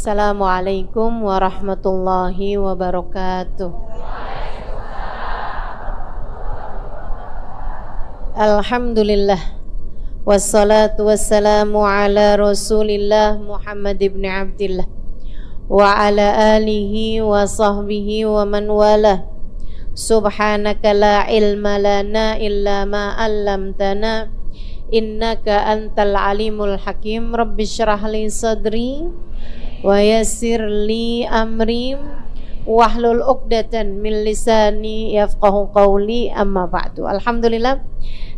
Assalamualaikum warahmatullahi wabarakatuh. Alhamdulillah, wassalatu wassalamu ala rasulillah Muhammad ibn Abdillah wa ala alihi wa sahbihi wa man walah. Subhanaka la ilma lana illa ma 'allamtana innaka antal alimul hakim. Rabbi shrah li sadri wa yassir li amri wahlul 'uqdatan min lisani yafqahu qawli, amma ba'du. Alhamdulillah,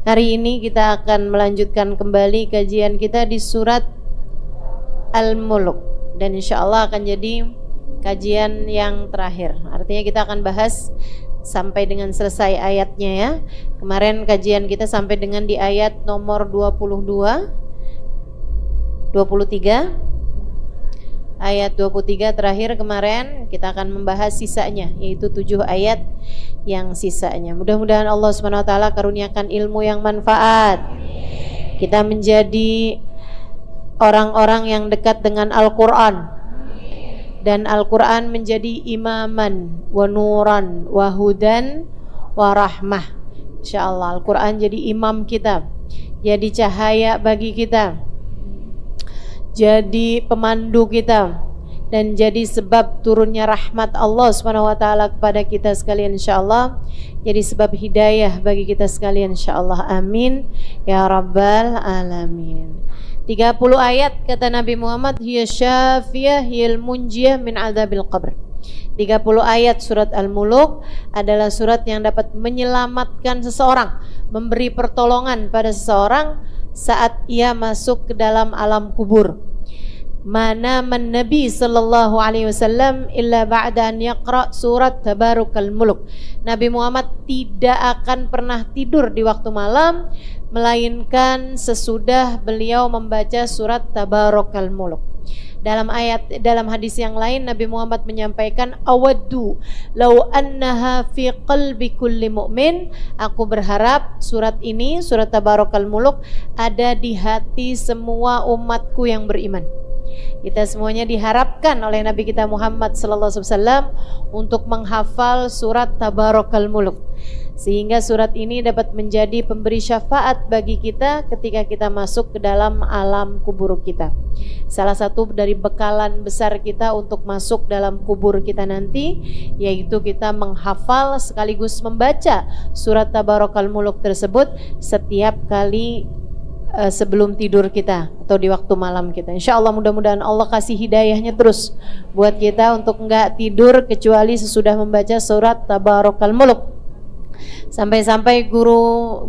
hari ini kita akan melanjutkan kembali kajian kita di surat Al-Mulk, dan insyaallah akan jadi kajian yang terakhir. Artinya kita akan bahas sampai dengan selesai ayatnya ya. Kemarin kajian kita sampai dengan di ayat nomor 22, 23. Ayat 23 terakhir kemarin. Kita akan membahas sisanya, yaitu 7 ayat yang sisanya. Mudah-mudahan Allah SWT karuniakan ilmu yang manfaat. Kita menjadi orang-orang yang dekat dengan Al-Quran, dan Al-Quran menjadi imaman wa nuran wa hudan wa rahmah. InsyaAllah Al-Quran jadi imam kita, jadi cahaya bagi kita, jadi pemandu kita, dan jadi sebab turunnya rahmat Allah SWT kepada kita sekalian insyaallah, jadi sebab hidayah bagi kita sekalian insyaallah. Amin ya rabbal alamin. 30 ayat kata Nabi Muhammad, hiya syafiyah hiyal munjiyah min adzabil qabr. 30 ayat surat Al-Mulk adalah surat yang dapat menyelamatkan seseorang, memberi pertolongan pada seseorang saat ia masuk ke dalam alam kubur. Mana man Nabi sallallahu alaihi wasallam illa ba'da an yaqra surat Tabarakal Mulk. Nabi Muhammad tidak akan pernah tidur di waktu malam melainkan sesudah beliau membaca surat Tabarakal Mulk. Dalam hadis yang lain Nabi Muhammad menyampaikan, awaddu law annaha fi qalbi kulli mu'min. Aku berharap surat ini, surat Tabarakal Mulk, ada di hati semua umatku yang beriman. Kita semuanya diharapkan oleh Nabi kita Muhammad sallallahu alaihi wasallam untuk menghafal surat Tabarakal Mulk, sehingga surat ini dapat menjadi pemberi syafaat bagi kita ketika kita masuk ke dalam alam kubur kita. Salah satu dari bekalan besar kita untuk masuk dalam kubur kita nanti, yaitu kita menghafal sekaligus membaca surat Tabarakal Mulk tersebut setiap kali sebelum tidur kita atau di waktu malam kita. InsyaAllah mudah-mudahan Allah kasih hidayahnya terus buat kita untuk enggak tidur kecuali sesudah membaca surat Tabarakal Mulk. Sampai-sampai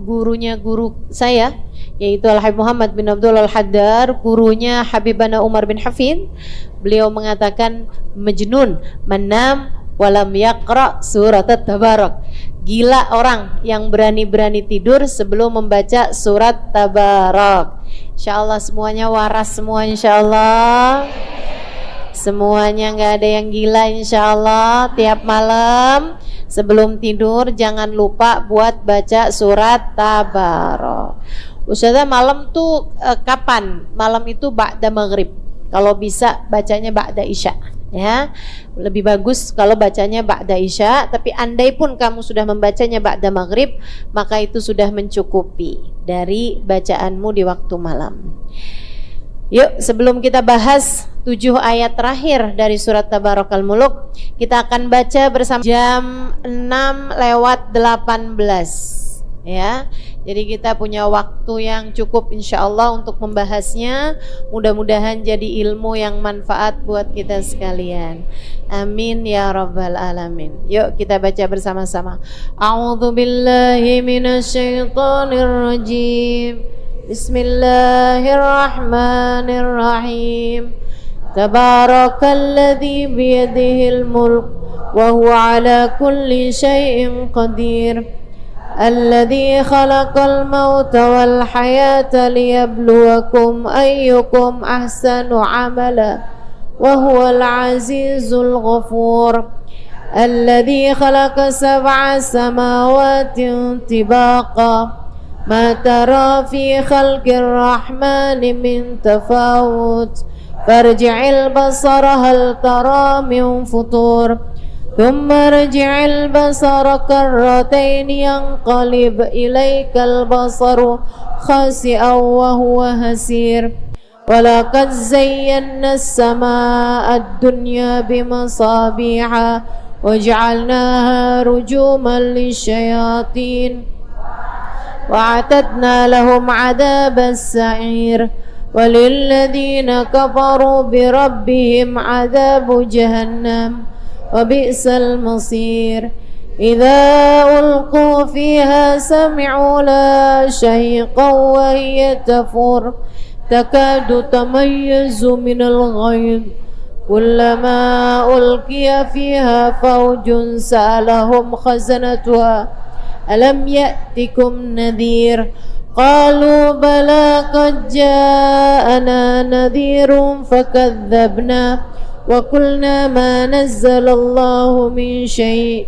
gurunya guru saya, yaitu Al-Habib Muhammad bin Abdul Al-Haddar, gurunya Habibana Umar bin Hafid, beliau mengatakan, majnun manam walam yaqra surat Tabarak. Gila orang yang berani-berani tidur sebelum membaca surat Tabarak. InsyaAllah semuanya waras semua insyaallah. Semuanya nggak ada yang gila insyaallah. Tiap malam sebelum tidur jangan lupa buat baca surat Tabarak. Ustazah, malam tuh kapan? Malam itu ba'da maghrib. Kalau bisa bacanya ba'da isya. Ya, lebih bagus kalau bacanya ba'da isya, tapi andai pun kamu sudah membacanya ba'da maghrib, maka itu sudah mencukupi dari bacaanmu di waktu malam. Yuk, sebelum kita bahas 7 ayat terakhir dari surat Tabarakal Mulk, kita akan baca bersama jam 6:18 ya. Jadi kita punya waktu yang cukup insyaallah untuk membahasnya. Mudah-mudahan jadi ilmu yang manfaat buat kita sekalian. Amin ya rabbal alamin. Yuk kita baca bersama-sama. A'udzu billahi minasyaitonir rajim. Bismillahirrahmanirrahim. Tabarakalladzi biyadihil mulk wa huwa ala kulli syai'in qadir. الذي خلق الموت والحياة ليبلوكم أيكم أحسن عملا وهو العزيز الغفور الذي خلق 7 سماوات طباقا ما ترى في خلق الرحمن من تفاوت فارجع البصر هل ترى من فطور ثم ارجع البصر كرتين ينقلب إليك البصر خاسئا وهو هسير ولقد زينا السماء الدنيا بمصابيح وجعلناها رجوما للشياطين وأعتدنا لهم عذاب السعير وللذين كفروا بربهم عذاب جهنم وبئس المصير إذا ألقوا فيها سمعوا لها شهيقا وهي تفور تكاد تميز من الغيظ كلما ألقي فيها فوج سألهم خزنتها ألم يأتكم نذير قالوا بلى قد جاءنا نذير فكذبنا وقلنا ما نزل الله من شيء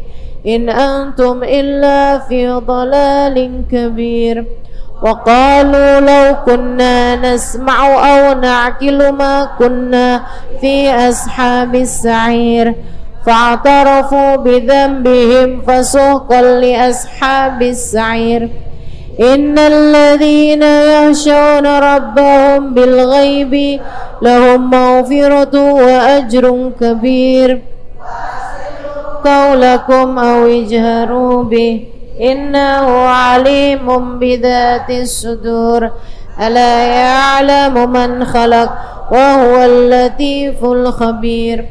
إن أنتم إلا في ضلال كبير وقالوا لو كنا نسمع أو نعقل ما كنا في أصحاب السعير فاعترفوا بذنبهم فسحقا لأصحاب السعير إن الذين يخشون ربهم بالغيب لهم مغفرة وأجر كبير قولكم أو اجهروا به إنه عليم بذات الصدور ألا يعلم من خلق وهو اللطيف الخبير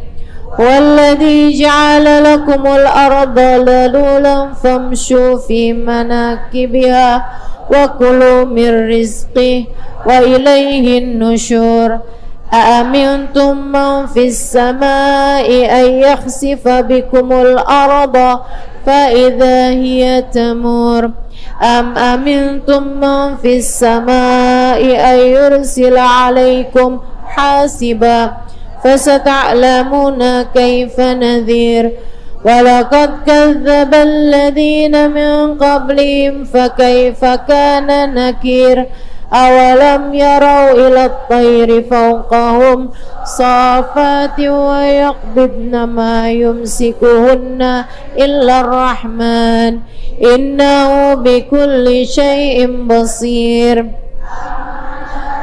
والذي جعل لكم الأرض ذلولا فامشوا في مناكبها وكلوا من رزقه وإليه النشور أأمنتم من في السماء أن يخسف بكم الأرض فإذا هي تمور أم أمنتم من في السماء أن يرسل عليكم حاسبا فستعلمون كيف نذير ولقد كذب الذين من قبلهم فكيف كان نكير أولم يروا إلى الطير فوقهم صافات ويقبضن ما يمسكهن إلا الرحمن إنه بكل شيء بصير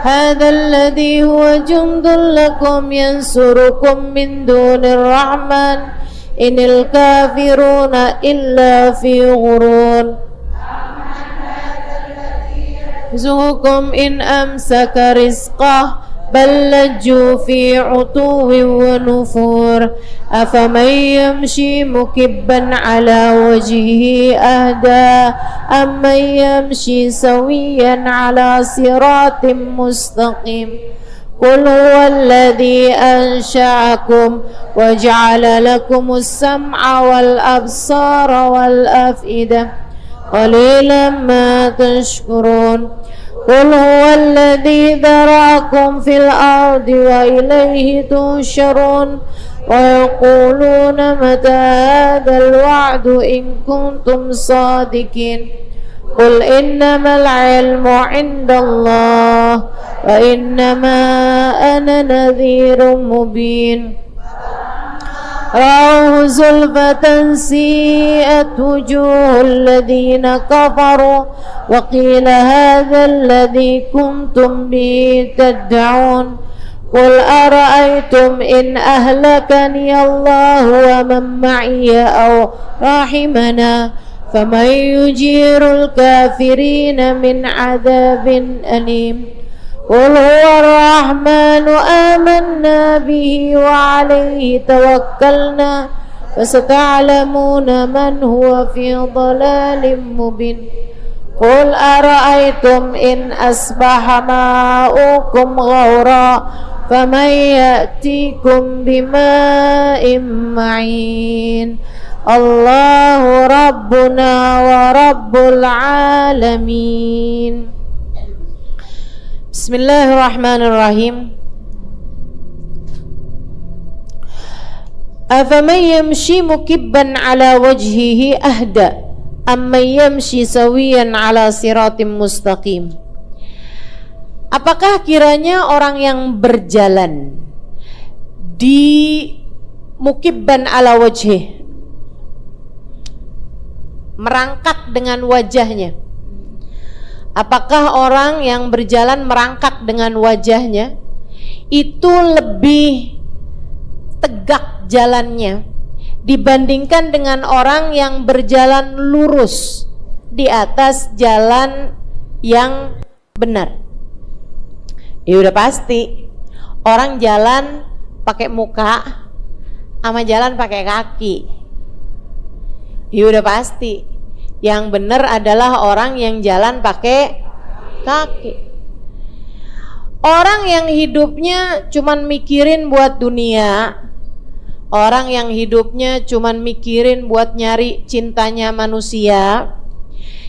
هذا الذي هو جند لكم ينصركم من دون الرحمن إن الكافرون إلا في غرور يرزقكم إن أمسك رزقه بل لجوا في عتو ونفور أفمن يمشي مكبا على وجهه أهدى أمن يمشي سويا على صراط مستقيم قل هو الذي أنشأكم وجعل لكم السمع والأبصار والأفئدة قليلا ما تشكرون قل هو الذي ذرأكم في الأرض وإليه تحشرون ويقولون متى هذا الوعد إن كنتم صادقين قل إنما العلم عند الله وإنما أنا نذير مبين رأوه زلفة سيئت وجوه الذين كفروا وقيل هذا الذي كنتم به تدعون قل أرأيتم إن أهلكني الله ومن معي أو رحمنا فمن يجير الكافرين من عذاب أليم قل هو الرحمن آمنا به وعليه توكلنا فستعلمون من هو في ضلال مبين قل أرأيتم إن أصبح ماؤكم غورا فمن يأتيكم بماء معين الله ربنا ورب العالمين. Bismillahirrahmanirrahim. Afaman yamshi mukibban ala wajhihi ahda amman yamshi sawiyan ala siratim mustaqim. Apakah kiranya orang yang berjalan di mukibban ala wajhih, merangkak dengan wajahnya. Apakah orang yang berjalan merangkak dengan wajahnya itu lebih tegak jalannya dibandingkan dengan orang yang berjalan lurus di atas jalan yang benar? Ya udah pasti orang jalan pakai muka sama jalan pakai kaki. Ya udah pasti yang benar adalah orang yang jalan pakai kaki. Orang yang hidupnya cuman mikirin buat dunia, orang yang hidupnya cuman mikirin buat nyari cintanya manusia,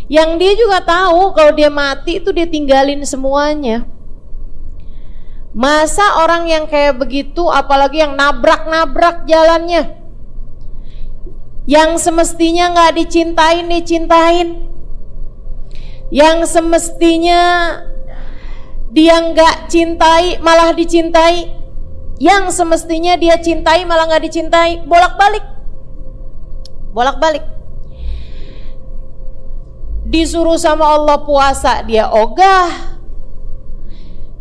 yang dia juga tahu kalau dia mati itu dia tinggalin semuanya. Masa orang yang kayak begitu, apalagi yang nabrak-nabrak jalannya, yang semestinya gak dicintain, dicintain, yang semestinya dia gak cintai malah dicintai, yang semestinya dia cintai malah gak dicintai, bolak-balik. Disuruh sama Allah puasa dia ogah,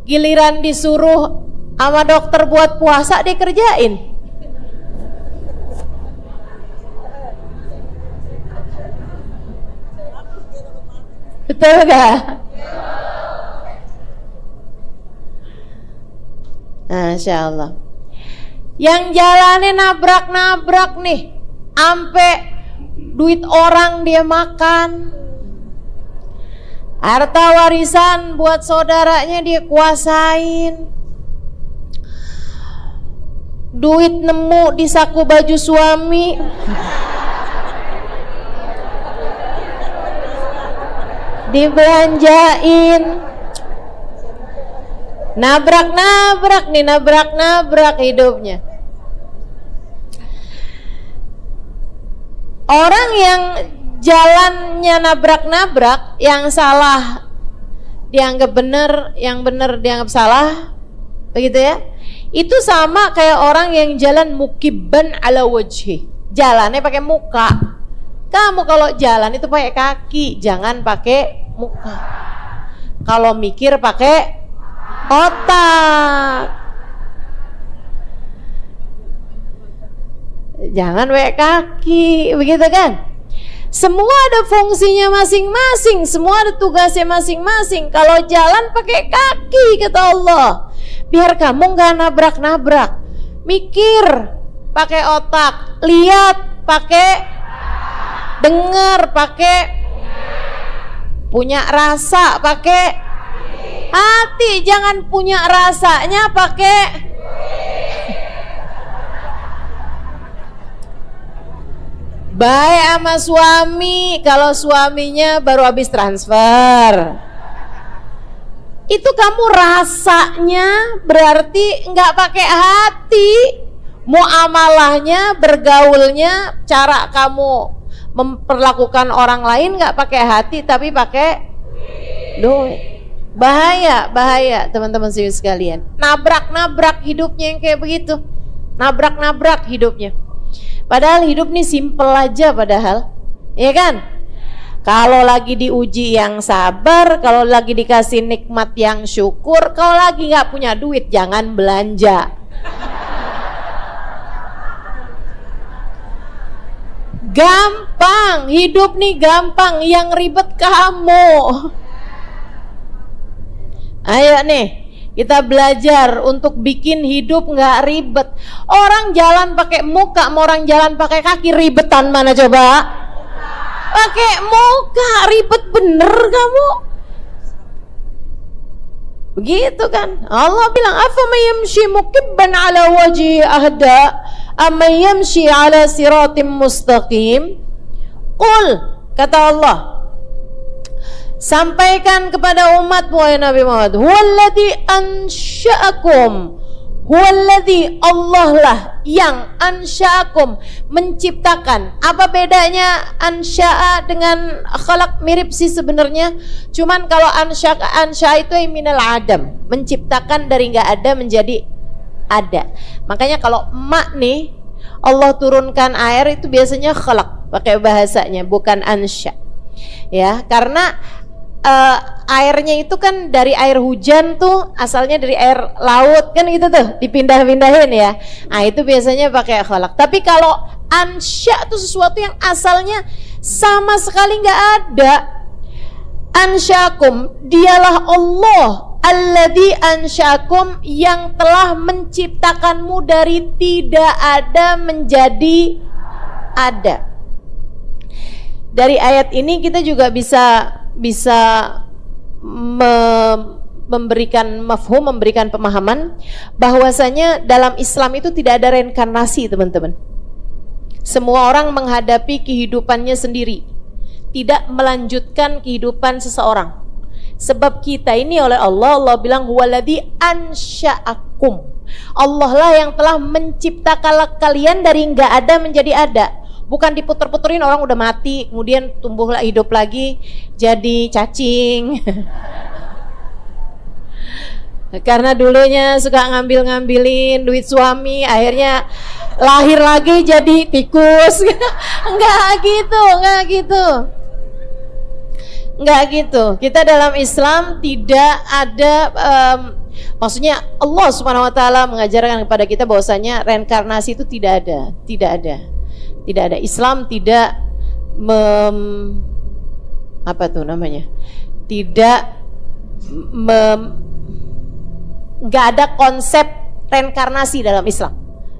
giliran disuruh sama dokter buat puasa dia kerjain. Betul gak? Masya Allah. Yang jalannya nabrak-nabrak nih, ampe duit orang dia makan, harta warisan buat saudaranya dia kuasain, duit nemu di saku baju suami, dibelanjain, nabrak-nabrak nih, nabrak-nabrak hidupnya. Orang yang jalannya nabrak-nabrak, yang salah dianggap benar, yang benar dianggap salah, begitu ya. Itu sama kayak orang yang jalan mukibban ala wajhi, jalannya pakai muka. Kamu kalau jalan itu pakai kaki, jangan pakai muka. Kalau mikir pakai otak, jangan pakai kaki, begitu kan? Semua ada fungsinya masing-masing, semua ada tugasnya masing-masing. Kalau jalan pakai kaki, kata Allah, biar kamu gak nabrak-nabrak. Mikir pakai otak, lihat pakai, dengar pakai, punya rasa pakai hati. Jangan punya rasanya pakai baik sama suami. Kalau suaminya baru habis transfer, itu kamu rasanya berarti nggak pakai hati. Muamalahnya, bergaulnya, cara kamu memperlakukan orang lain nggak pakai hati tapi pakai duit. Bahaya, bahaya teman-teman sekalian. Nabrak-nabrak hidupnya yang kayak begitu, nabrak-nabrak hidupnya. Padahal hidup nih simple aja padahal, ya kan? Kalau lagi diuji yang sabar, kalau lagi dikasih nikmat yang syukur, kalau lagi nggak punya duit jangan belanja. Gampang, hidup nih gampang, yang ribet kamu. Ayo nih, kita belajar untuk bikin hidup nggak ribet. Orang jalan pakai muka, mau orang jalan pakai kaki, ribetan mana coba? Pakai muka, ribet bener kamu. Begitu kan? Allah bilang, "Afaman yamshi mukibban ala wajhi ahda amma yamshi ala siratim mustaqim." Qul, kata Allah, sampaikan kepada umat wahai Nabi Muhammad, huwallazi ansha'akum, huwallazi, Allah lah yang ansha'akum, menciptakan. Apa bedanya ansha'a dengan khalaq? Mirip sih sebenarnya, cuman kalau ansha'a itu minal adam, menciptakan dari enggak ada menjadi ada. Makanya kalau emak nih Allah turunkan air itu biasanya khalaq pakai bahasanya, bukan ansya. Ya, karena airnya itu kan dari air hujan tuh, asalnya dari air laut kan gitu tuh, dipindah-pindahin ya. Nah, itu biasanya pakai khalaq. Tapi kalau ansya itu sesuatu yang asalnya sama sekali nggak ada. Ansyakum, dialah Allah alladzi ansyakum, yang telah menciptakanmu dari tidak ada menjadi ada. Dari ayat ini kita juga bisa memberikan mafhum, memberikan pemahaman bahwasanya dalam Islam itu tidak ada reinkarnasi, teman-teman. Semua orang menghadapi kehidupannya sendiri, tidak melanjutkan kehidupan seseorang. Sebab kita ini oleh Allah bilang huwaladzi ansya'akum, Allah lah yang telah menciptakan kalian dari nggak ada menjadi ada. Bukan diputer-puterin, orang udah mati kemudian tumbuhlah hidup lagi jadi cacing. Karena dulunya suka ngambilin duit suami, akhirnya lahir lagi jadi tikus. Enggak gitu. Kita dalam Islam tidak ada maksudnya Allah Subhanahu wa taala mengajarkan kepada kita bahwasanya reinkarnasi itu tidak ada. Islam tidak nggak ada konsep reinkarnasi dalam Islam,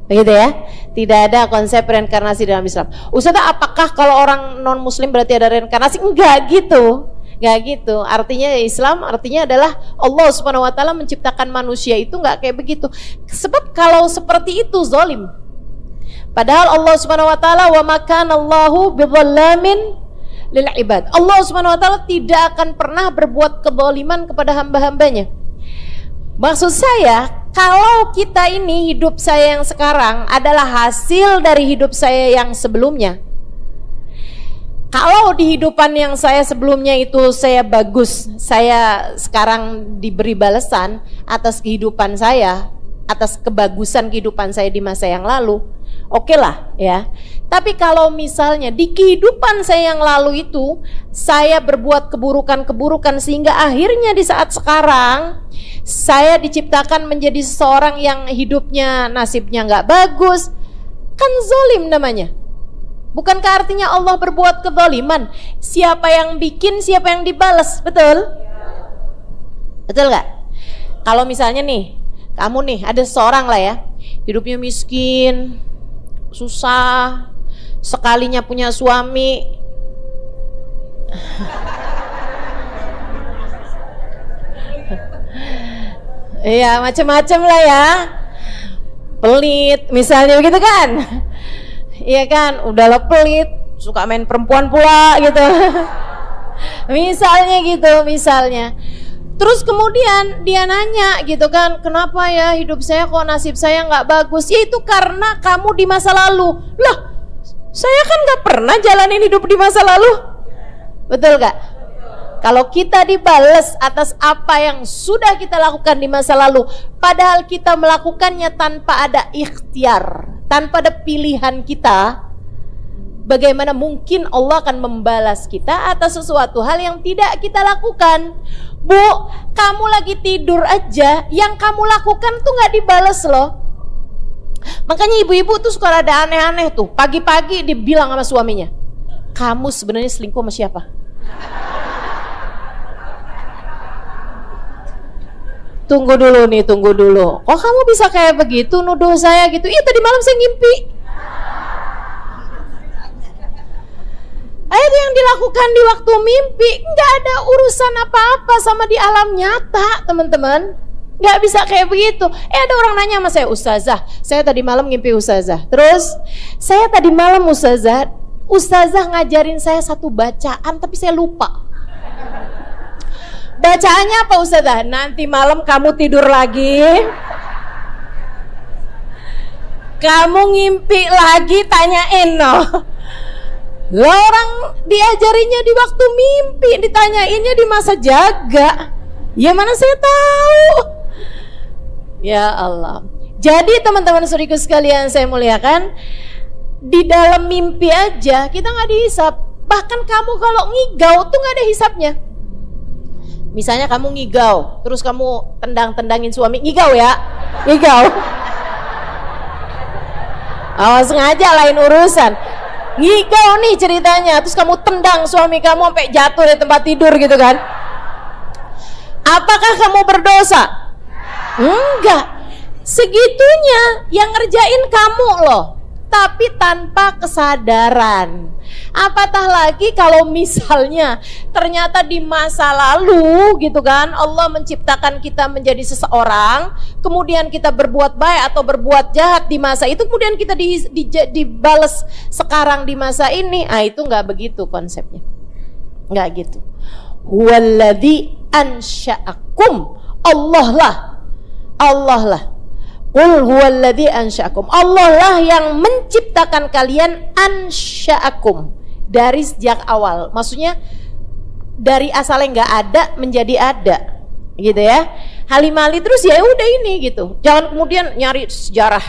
begitu ya? Tidak ada konsep reinkarnasi dalam Islam. Ustazah, apakah kalau orang non muslim berarti ada reinkarnasi? Enggak gitu. Artinya Islam artinya adalah Allah Subhanahu wa taala menciptakan manusia itu enggak kayak begitu. Sebab kalau seperti itu zalim. Padahal Allah Subhanahu wa taala wa makanallahu bidzallamin lil ibad. Allah Subhanahu wa taala tidak akan pernah berbuat kezaliman kepada hamba-hambanya. Maksud saya, kalau kita ini hidup saya yang sekarang adalah hasil dari hidup saya yang sebelumnya. Kalau di hidupan yang saya sebelumnya itu saya bagus, saya sekarang diberi balasan atas kehidupan saya, atas kebagusan kehidupan saya di masa yang lalu, oke lah ya. Tapi kalau misalnya di kehidupan saya yang lalu itu saya berbuat keburukan-keburukan sehingga akhirnya di saat sekarang saya diciptakan menjadi seseorang yang hidupnya nasibnya nggak bagus, kan zalim namanya. Bukankah artinya Allah berbuat kezaliman? Siapa yang bikin, siapa yang dibalas, betul? Betul nggak? Kalau misalnya nih, kamu nih ada seseorang lah ya, hidupnya miskin, susah, sekalinya punya suami iya macam-macam lah ya, pelit misalnya begitu kan. Iya kan, udahlah pelit, suka main perempuan pula gitu. misalnya terus kemudian dia nanya gitu kan, kenapa ya hidup saya kok nasib saya nggak bagus? Ya itu karena kamu di masa lalu. Loh, saya kan nggak pernah jalanin hidup di masa lalu, betul gak? Kalau kita dibalas atas apa yang sudah kita lakukan di masa lalu, padahal kita melakukannya tanpa ada ikhtiar, tanpa ada pilihan kita, bagaimana mungkin Allah akan membalas kita atas sesuatu hal yang tidak kita lakukan? Bu, kamu lagi tidur aja, yang kamu lakukan tuh gak dibalas loh. Makanya ibu-ibu tuh suka ada aneh-aneh tuh, pagi-pagi dibilang sama suaminya, kamu sebenarnya selingkuh sama siapa? Tunggu dulu. Kok kamu bisa kayak begitu nuduh saya gitu? Iya, tadi malam saya ngimpi. Itu yang dilakukan di waktu mimpi, nggak ada urusan apa-apa sama di alam nyata, teman-teman. Nggak bisa kayak begitu. Ada orang nanya sama saya, Ustazah, saya tadi malam ngimpi Ustazah. Terus, saya tadi malam Ustazah ngajarin saya satu bacaan, tapi saya lupa. Bacaannya apa Ustazah? Nanti malam kamu tidur lagi, kamu ngimpi lagi, tanyain no. Lah orang diajarinya di waktu mimpi, ditanyainnya di masa jaga. Ya mana saya tahu. Ya Allah. Jadi teman-teman saudariku sekalian saya muliakan, di dalam mimpi aja kita nggak dihisap. Bahkan kamu kalau ngigau tuh nggak ada hisapnya. Misalnya kamu ngigau, terus kamu tendang-tendangin suami, ngigau ya, ngigau. Awas sengaja lain urusan. Ngigau nih ceritanya, terus kamu tendang suami kamu sampai jatuh di tempat tidur gitu kan? Apakah kamu berdosa? Enggak. Segitunya yang ngerjain kamu loh, tapi tanpa kesadaran. Apatah lagi kalau misalnya ternyata di masa lalu gitu kan, Allah menciptakan kita menjadi seseorang, kemudian kita berbuat baik atau berbuat jahat di masa itu, kemudian kita dibales sekarang di masa ini. Itu nggak begitu konsepnya, nggak gitu. Huwaladzi ansya'akum, Allah lah. Qul huwaladzi ansya'akum, Allah lah yang menciptakan kalian, ansya'akum, dari sejak awal. Maksudnya dari asalnya nggak ada menjadi ada, gitu ya. Halimali terus ya udah ini gitu. Jangan kemudian nyari sejarah.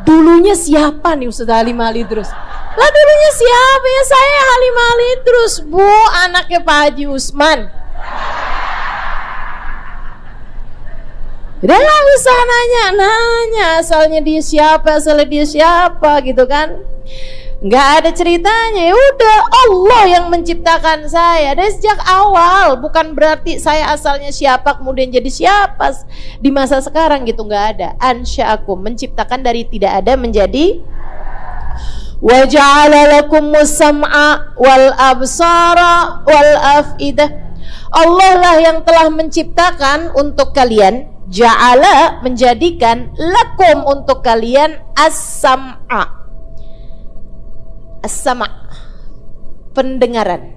Dulunya siapa nih Ustaz Halimali terus? Lah dulunya siapa ya? Saya Halimali terus, Bu, anaknya Pak Haji Usman. Udah gak usah nanya asalnya dia siapa gitu kan. Nggak ada ceritanya. Ya udah, Allah yang menciptakan saya dari sejak awal. Bukan berarti saya asalnya siapa kemudian jadi siapa di masa sekarang gitu, nggak ada. Ansya'akum, menciptakan dari tidak ada menjadi. Wa ja'ala lakumus sam'a wal absara wal af'idah. Allah lah yang telah menciptakan untuk kalian, ja'ala, menjadikan, lakum, untuk kalian, as-sam'a, as-sama', pendengaran,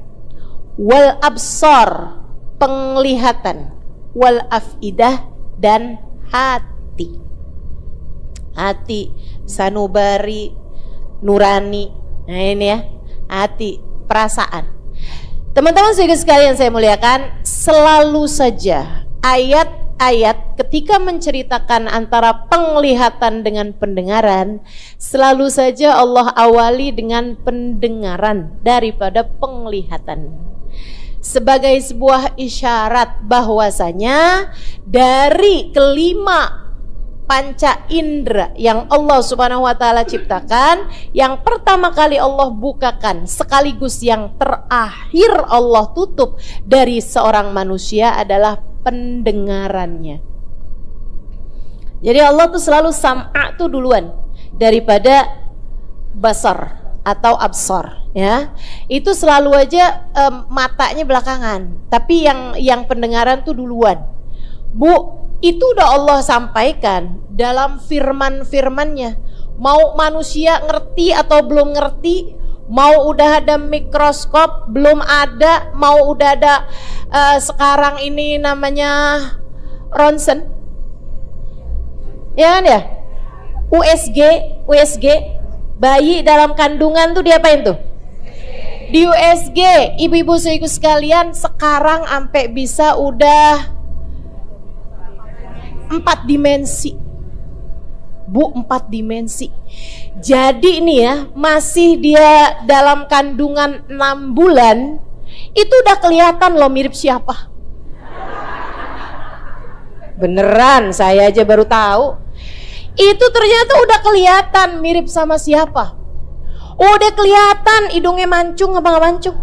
wal absar, penglihatan, wal afidah, dan hati. Hati, sanubari, nurani. Nah ini ya, hati, perasaan. Teman-teman sekalian saya muliakan, selalu saja ayat-ayat ketika menceritakan antara penglihatan dengan pendengaran, selalu saja Allah awali dengan pendengaran daripada penglihatan, sebagai sebuah isyarat bahwasanya dari kelima panca indera yang Allah Subhanahu wa taala ciptakan, yang pertama kali Allah bukakan sekaligus yang terakhir Allah tutup dari seorang manusia adalah pendengarannya. Jadi Allah tuh selalu sam'a tuh duluan daripada basar atau absar, ya. Itu selalu aja matanya belakangan, tapi yang pendengaran tuh duluan. Bu, itu udah Allah sampaikan dalam firman-firmannya. Mau manusia ngerti atau belum ngerti, mau udah ada mikroskop belum ada, mau udah ada sekarang ini namanya ronsen, ya kan ya, USG, bayi dalam kandungan tuh diapain tuh? Di USG. Ibu-ibu saudaraku sekalian, sekarang sampai bisa udah 4 dimensi, Bu, 4 dimensi. Jadi ini ya, masih dia dalam kandungan 6 bulan, itu udah kelihatan loh mirip siapa. Beneran, saya aja baru tahu. Itu ternyata udah kelihatan mirip sama siapa. Udah kelihatan hidungnya mancung apa nggak mancung.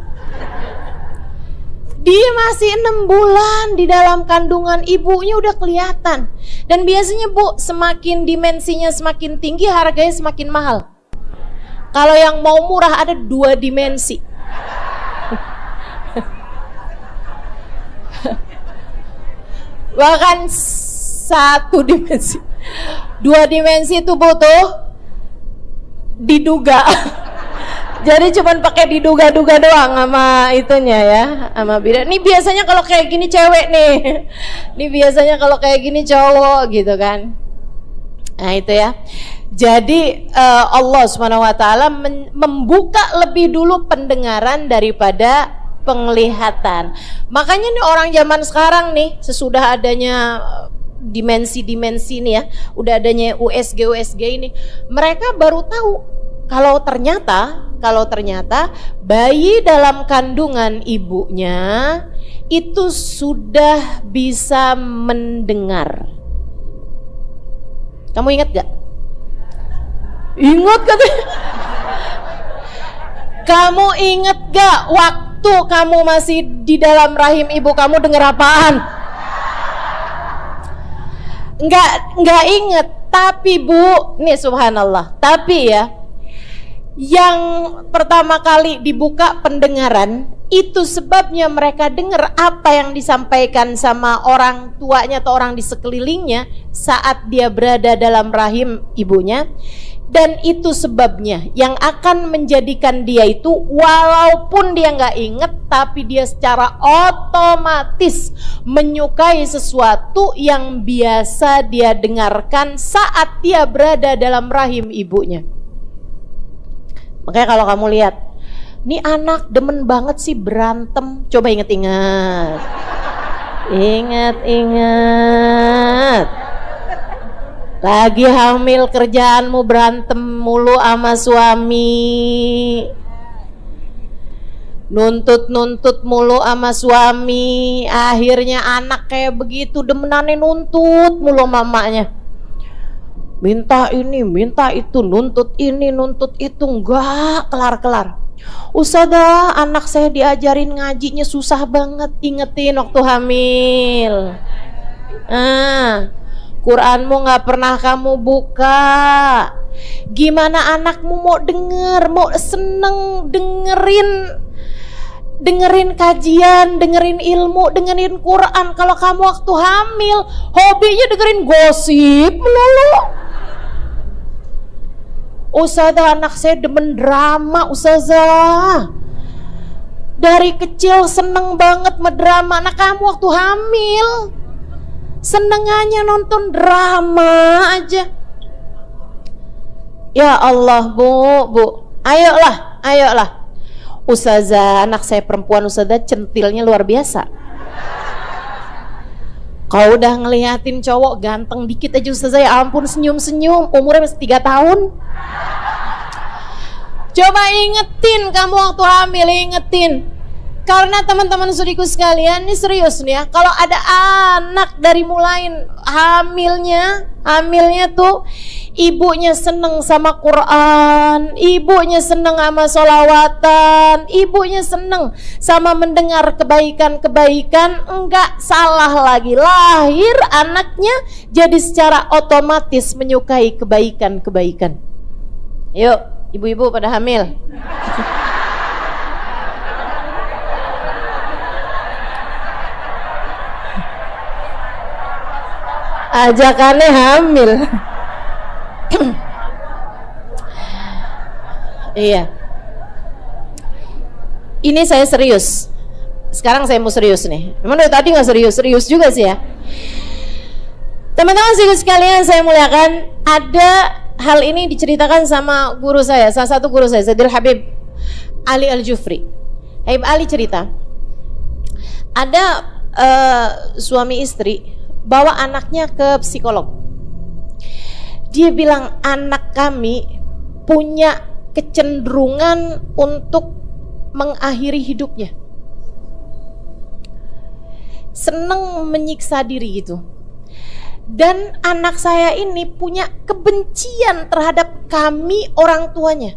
Dia masih 6 bulan di dalam kandungan ibunya udah kelihatan. Dan biasanya Bu, semakin dimensinya semakin tinggi, harganya semakin mahal. Kalau yang mau murah ada 2 dimensi. Bahkan 1 dimensi. 2 dimensi itu butuh diduga. Jadi cuman pakai diduga-duga doang sama itunya ya, sama bida. Ini biasanya kalau kayak gini cewek nih. Ini biasanya kalau kayak gini cowok gitu kan. Nah itu ya. Jadi Allah Subhanahu wa taala membuka lebih dulu pendengaran daripada penglihatan. Makanya nih orang zaman sekarang nih, sesudah adanya dimensi-dimensi ini ya, udah adanya USG ini, mereka baru tahu kalau ternyata bayi dalam kandungan ibunya itu sudah bisa mendengar. Kamu ingat gak? Ingat katanya. Kamu ingat gak waktu kamu masih di dalam rahim ibu kamu dengar apaan? Enggak inget. Tapi Bu, nih subhanallah, tapi ya, yang pertama kali dibuka pendengaran itu sebabnya mereka dengar apa yang disampaikan sama orang tuanya atau orang di sekelilingnya saat dia berada dalam rahim ibunya. Dan itu sebabnya yang akan menjadikan dia itu, walaupun dia nggak inget, tapi dia secara otomatis menyukai sesuatu yang biasa dia dengarkan saat dia berada dalam rahim ibunya. Makanya kalau kamu lihat, ini anak demen banget sih berantem. Coba inget-inget. Ingat. Lagi hamil kerjaanmu berantem mulu sama suami. Nuntut mulu sama suami. Akhirnya anak kayak begitu demenannya nuntut mulu mamanya. Minta ini, minta itu, nuntut ini, nuntut itu, enggak kelar-kelar. Ustazah, anak saya diajarin ngajinya susah banget, ingetin waktu hamil. Quranmu gak pernah kamu buka. Gimana anakmu mau denger, mau seneng dengerin kajian, dengerin ilmu, dengerin Quran kalau kamu waktu hamil hobinya dengerin gosip melulu. Ustazah, anak saya demen drama, Ustazah. Dari kecil seneng banget mendrama. Anak kamu waktu hamil senengannya nonton drama aja. Ya Allah, Bu. Ayolah. Ustazah, anak saya perempuan, Ustazah, centilnya luar biasa. Kau udah ngeliatin cowok ganteng dikit aja, Ustazah, ya ampun, senyum-senyum, umurnya masih 3 tahun. Coba ingetin kamu waktu hamil, ingetin. Karena teman-teman sudiku sekalian, ini serius nih ya, kalau ada anak dari mulai hamilnya tuh ibunya seneng sama Quran, ibunya seneng sama sholawatan, ibunya seneng sama mendengar kebaikan-kebaikan, enggak salah lagi, lahir anaknya jadi secara otomatis menyukai kebaikan-kebaikan. Yuk ibu-ibu pada hamil. Ajakannya hamil. Iya. Ini saya serius. Sekarang saya mau serius nih. Emang dari tadi nggak serius juga sih ya. Teman-teman sekalian saya muliakan, ada hal ini diceritakan sama guru saya, salah satu guru saya, Sayyidil Habib Ali Al-Jufri. Habib Ali cerita, ada suami istri bawa anaknya ke psikolog. Dia bilang anak kami punya kecenderungan untuk mengakhiri hidupnya, seneng menyiksa diri gitu. Dan anak saya ini punya kebencian terhadap kami orang tuanya.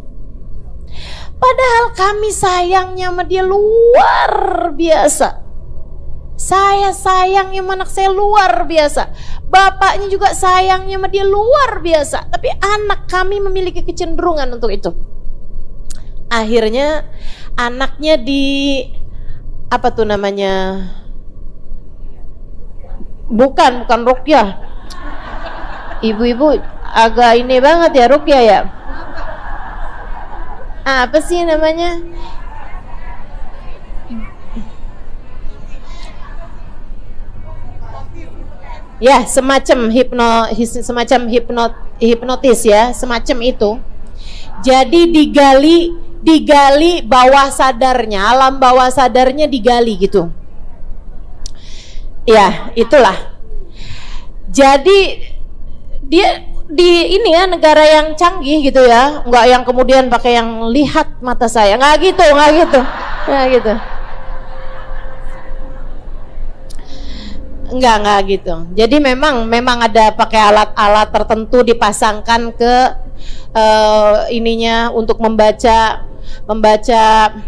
Padahal kami sayangnya sama dia luar biasa. Saya sayangnya sama anak saya luar biasa. Bapaknya juga sayangnya sama dia luar biasa. Tapi anak kami memiliki kecenderungan untuk itu. Akhirnya anaknya apa tuh namanya? Bukan ruqyah. Ibu-ibu agak ini banget ya, ruqyah ya. Apa sih namanya? Ya, semacam hipnotis ya, semacam itu. Jadi digali bawah sadarnya, alam bawah sadarnya digali gitu. Ya, itulah. Jadi dia di ini ya negara yang canggih gitu ya, nggak yang kemudian pakai yang lihat mata saya, nggak gitu, nggak gitu. Jadi memang ada pakai alat-alat tertentu dipasangkan ke ininya untuk membaca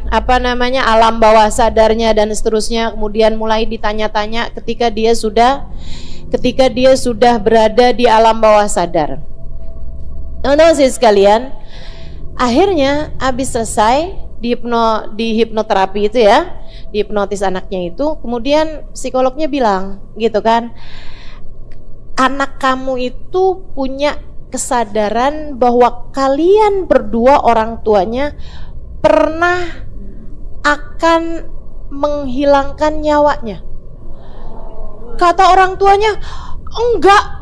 apa namanya alam bawah sadarnya dan seterusnya. Kemudian mulai ditanya-tanya ketika dia sudah berada di alam bawah sadar. Teman-teman sekalian, akhirnya habis selesai di hipnoterapi itu ya, dihipnotis anaknya itu, kemudian psikolognya bilang gitu kan, anak kamu itu punya kesadaran bahwa kalian berdua orang tuanya pernah akan menghilangkan nyawanya. Kata orang tuanya, enggak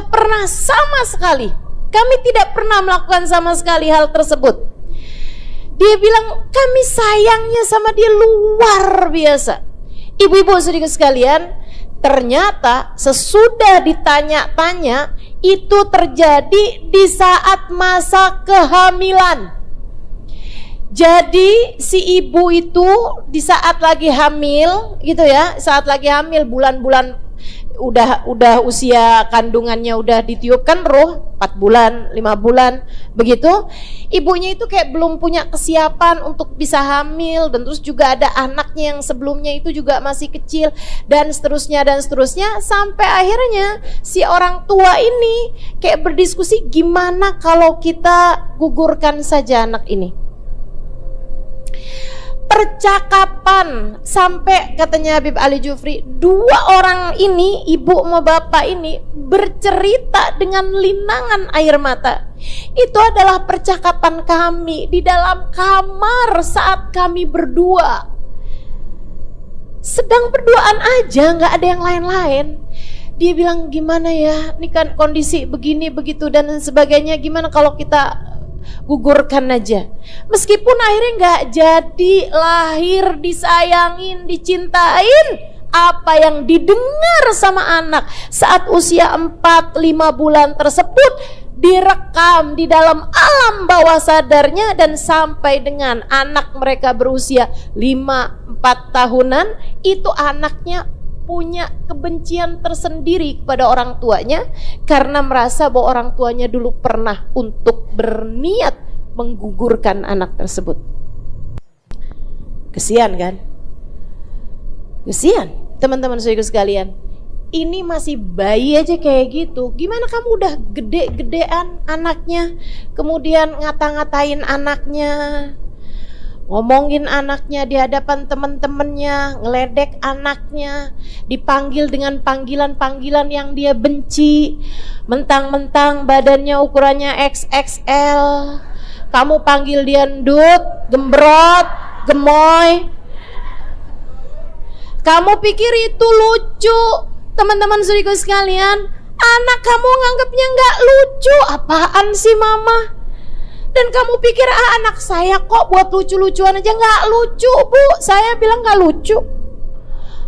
pernah sama sekali. Kami tidak pernah melakukan sama sekali hal tersebut. Dia bilang, kami sayangnya sama dia luar biasa. Ibu-ibu saudara sekalian, ternyata sesudah ditanya-tanya, itu terjadi di saat masa kehamilan. Jadi si ibu itu di saat lagi hamil gitu ya, saat lagi hamil bulan-bulan udah usia kandungannya udah ditiupkan roh 4 bulan, 5 bulan begitu. Ibunya itu kayak belum punya kesiapan untuk bisa hamil, dan terus juga ada anaknya yang sebelumnya itu juga masih kecil dan seterusnya sampai akhirnya si orang tua ini kayak berdiskusi, gimana kalau kita gugurkan saja anak ini. Percakapan sampai katanya Habib Ali Jufri, dua orang ini, ibu sama bapak ini bercerita dengan linangan air mata. Itu adalah percakapan kami di dalam kamar saat kami berdua sedang berduaan aja, nggak ada yang lain-lain. Dia bilang, gimana ya, ini kan kondisi begini begitu dan sebagainya, gimana kalau kita gugurkan aja. Meskipun akhirnya nggak jadi lahir, disayangin, dicintain, apa yang didengar sama anak saat usia 4-5 bulan tersebut direkam di dalam alam bawah sadarnya, dan sampai dengan anak mereka berusia 5-4 tahunan, itu anaknya punya kebencian tersendiri kepada orang tuanya karena merasa bahwa orang tuanya dulu pernah untuk berniat menggugurkan anak tersebut. Kesian kan? Kesian teman-teman saudara sekalian. Ini masih bayi aja kayak gitu. Gimana kamu udah gede-gedean anaknya, kemudian ngata-ngatain anaknya, ngomongin anaknya di hadapan teman-temannya, ngeledek anaknya, dipanggil dengan panggilan-panggilan yang dia benci, mentang-mentang badannya ukurannya XXL, kamu panggil dia ndut, gembrot, gemoy. Kamu pikir itu lucu, teman-teman saudara sekalian? Anak kamu nganggapnya nggak lucu. Apaan sih mama? Dan kamu pikir anak saya kok buat lucu-lucuan aja, nggak lucu bu. Saya bilang nggak lucu.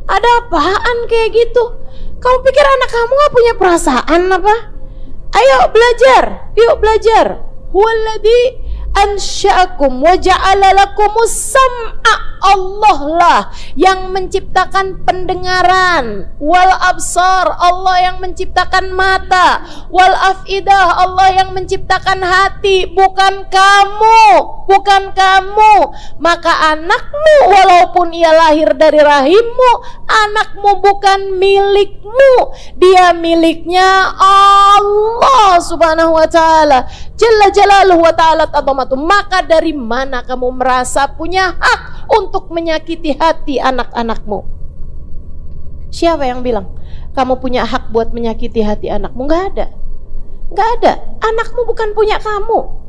Ada apaan kayak gitu? Kamu pikir anak kamu nggak punya perasaan apa? Ayo belajar, yuk belajar. Huwaladzi ansya'akum wa ja'ala lakumus sam'a. Allah lah yang menciptakan pendengaran, wal absar, Allah yang menciptakan mata, wal afidah, Allah yang menciptakan hati, bukan kamu, bukan kamu. Maka anakmu walaupun ia lahir dari rahimmu, anakmu bukan milikmu, dia miliknya Allah subhanahu wa ta'ala, jalla jalaluhu wa ta'ala ta'zamatu. Maka dari mana kamu merasa punya hak untuk menyakiti hati anak-anakmu? Siapa yang bilang kamu punya hak buat menyakiti hati anakmu? Nggak ada, nggak ada. Anakmu bukan punya kamu.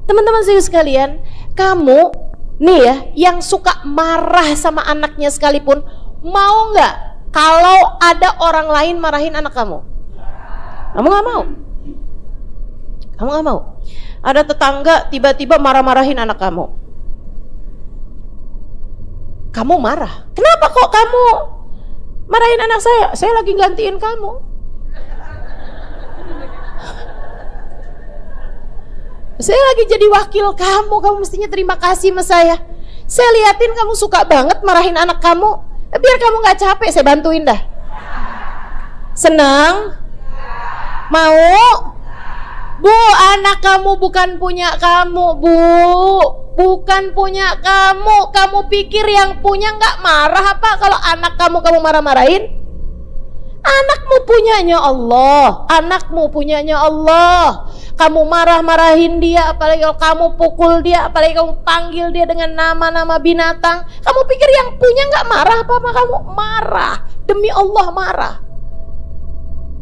Teman-teman sekalian, kamu nih ya yang suka marah sama anaknya sekalipun, mau nggak kalau ada orang lain marahin anak kamu? Kamu nggak mau. Kamu nggak mau. Ada tetangga tiba-tiba marah-marahin anak kamu, kamu marah. Kenapa kok kamu Marahin anak saya lagi gantiin kamu. Saya lagi jadi wakil kamu mestinya terima kasih sama saya. Saya liatin kamu suka banget marahin anak kamu, biar kamu gak capek, saya bantuin dah. Senang? Mau? Bu, anak kamu bukan punya kamu, Bu. Bukan punya kamu. Kamu pikir yang punya gak marah apa kalau anak kamu marah-marahin? Anakmu punyanya Allah. Anakmu punyanya Allah. Kamu marah-marahin dia, apalagi kalau kamu pukul dia, apalagi kamu panggil dia dengan nama-nama binatang. Kamu pikir yang punya gak marah apa sama kamu? Marah. Demi Allah marah.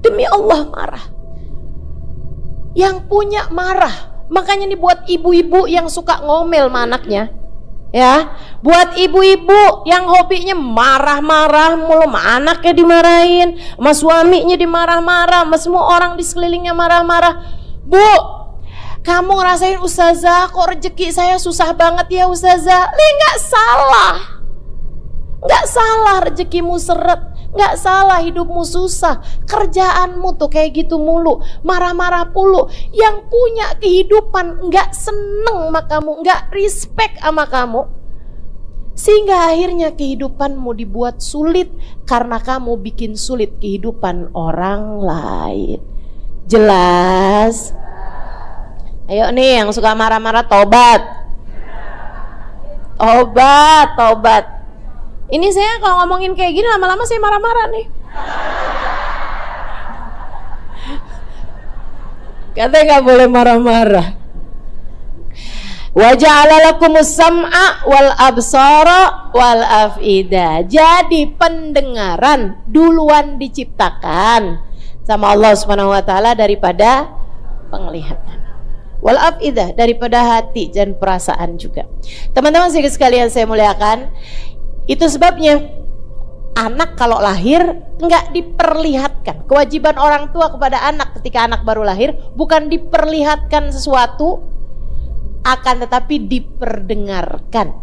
Demi Allah marah. Yang punya marah. Makanya nih buat ibu-ibu yang suka ngomel sama anaknya, ya, buat ibu-ibu yang hobinya marah-marah mulu, sama anaknya dimarahin, sama suaminya dimarah-marah, sama semua orang di sekelilingnya marah-marah. Bu, kamu ngerasain ustazah, kok rezeki saya susah banget ya ustazah? Nggak salah. Nggak salah rezekimu seret, nggak salah hidupmu susah, kerjaanmu tuh kayak gitu mulu, marah-marah pulu. Yang punya kehidupan nggak seneng sama kamu, nggak respect sama kamu, sehingga akhirnya kehidupanmu dibuat sulit karena kamu bikin sulit kehidupan orang lain. Jelas? Ayo nih yang suka marah-marah tobat. Tobat. Ini saya kalau ngomongin kayak gini lama-lama saya marah-marah nih. Katanya nggak boleh marah-marah. Wa ja'ala lakumus sam'a wal absara wal afida. Jadi pendengaran duluan diciptakan sama Allah Subhanahu wa taala daripada penglihatan. Wal afidah, daripada hati dan perasaan juga. Teman-teman sekalian saya muliakan, itu sebabnya anak kalau lahir nggak diperlihatkan. Kewajiban orang tua kepada anak ketika anak baru lahir bukan diperlihatkan sesuatu, akan tetapi diperdengarkan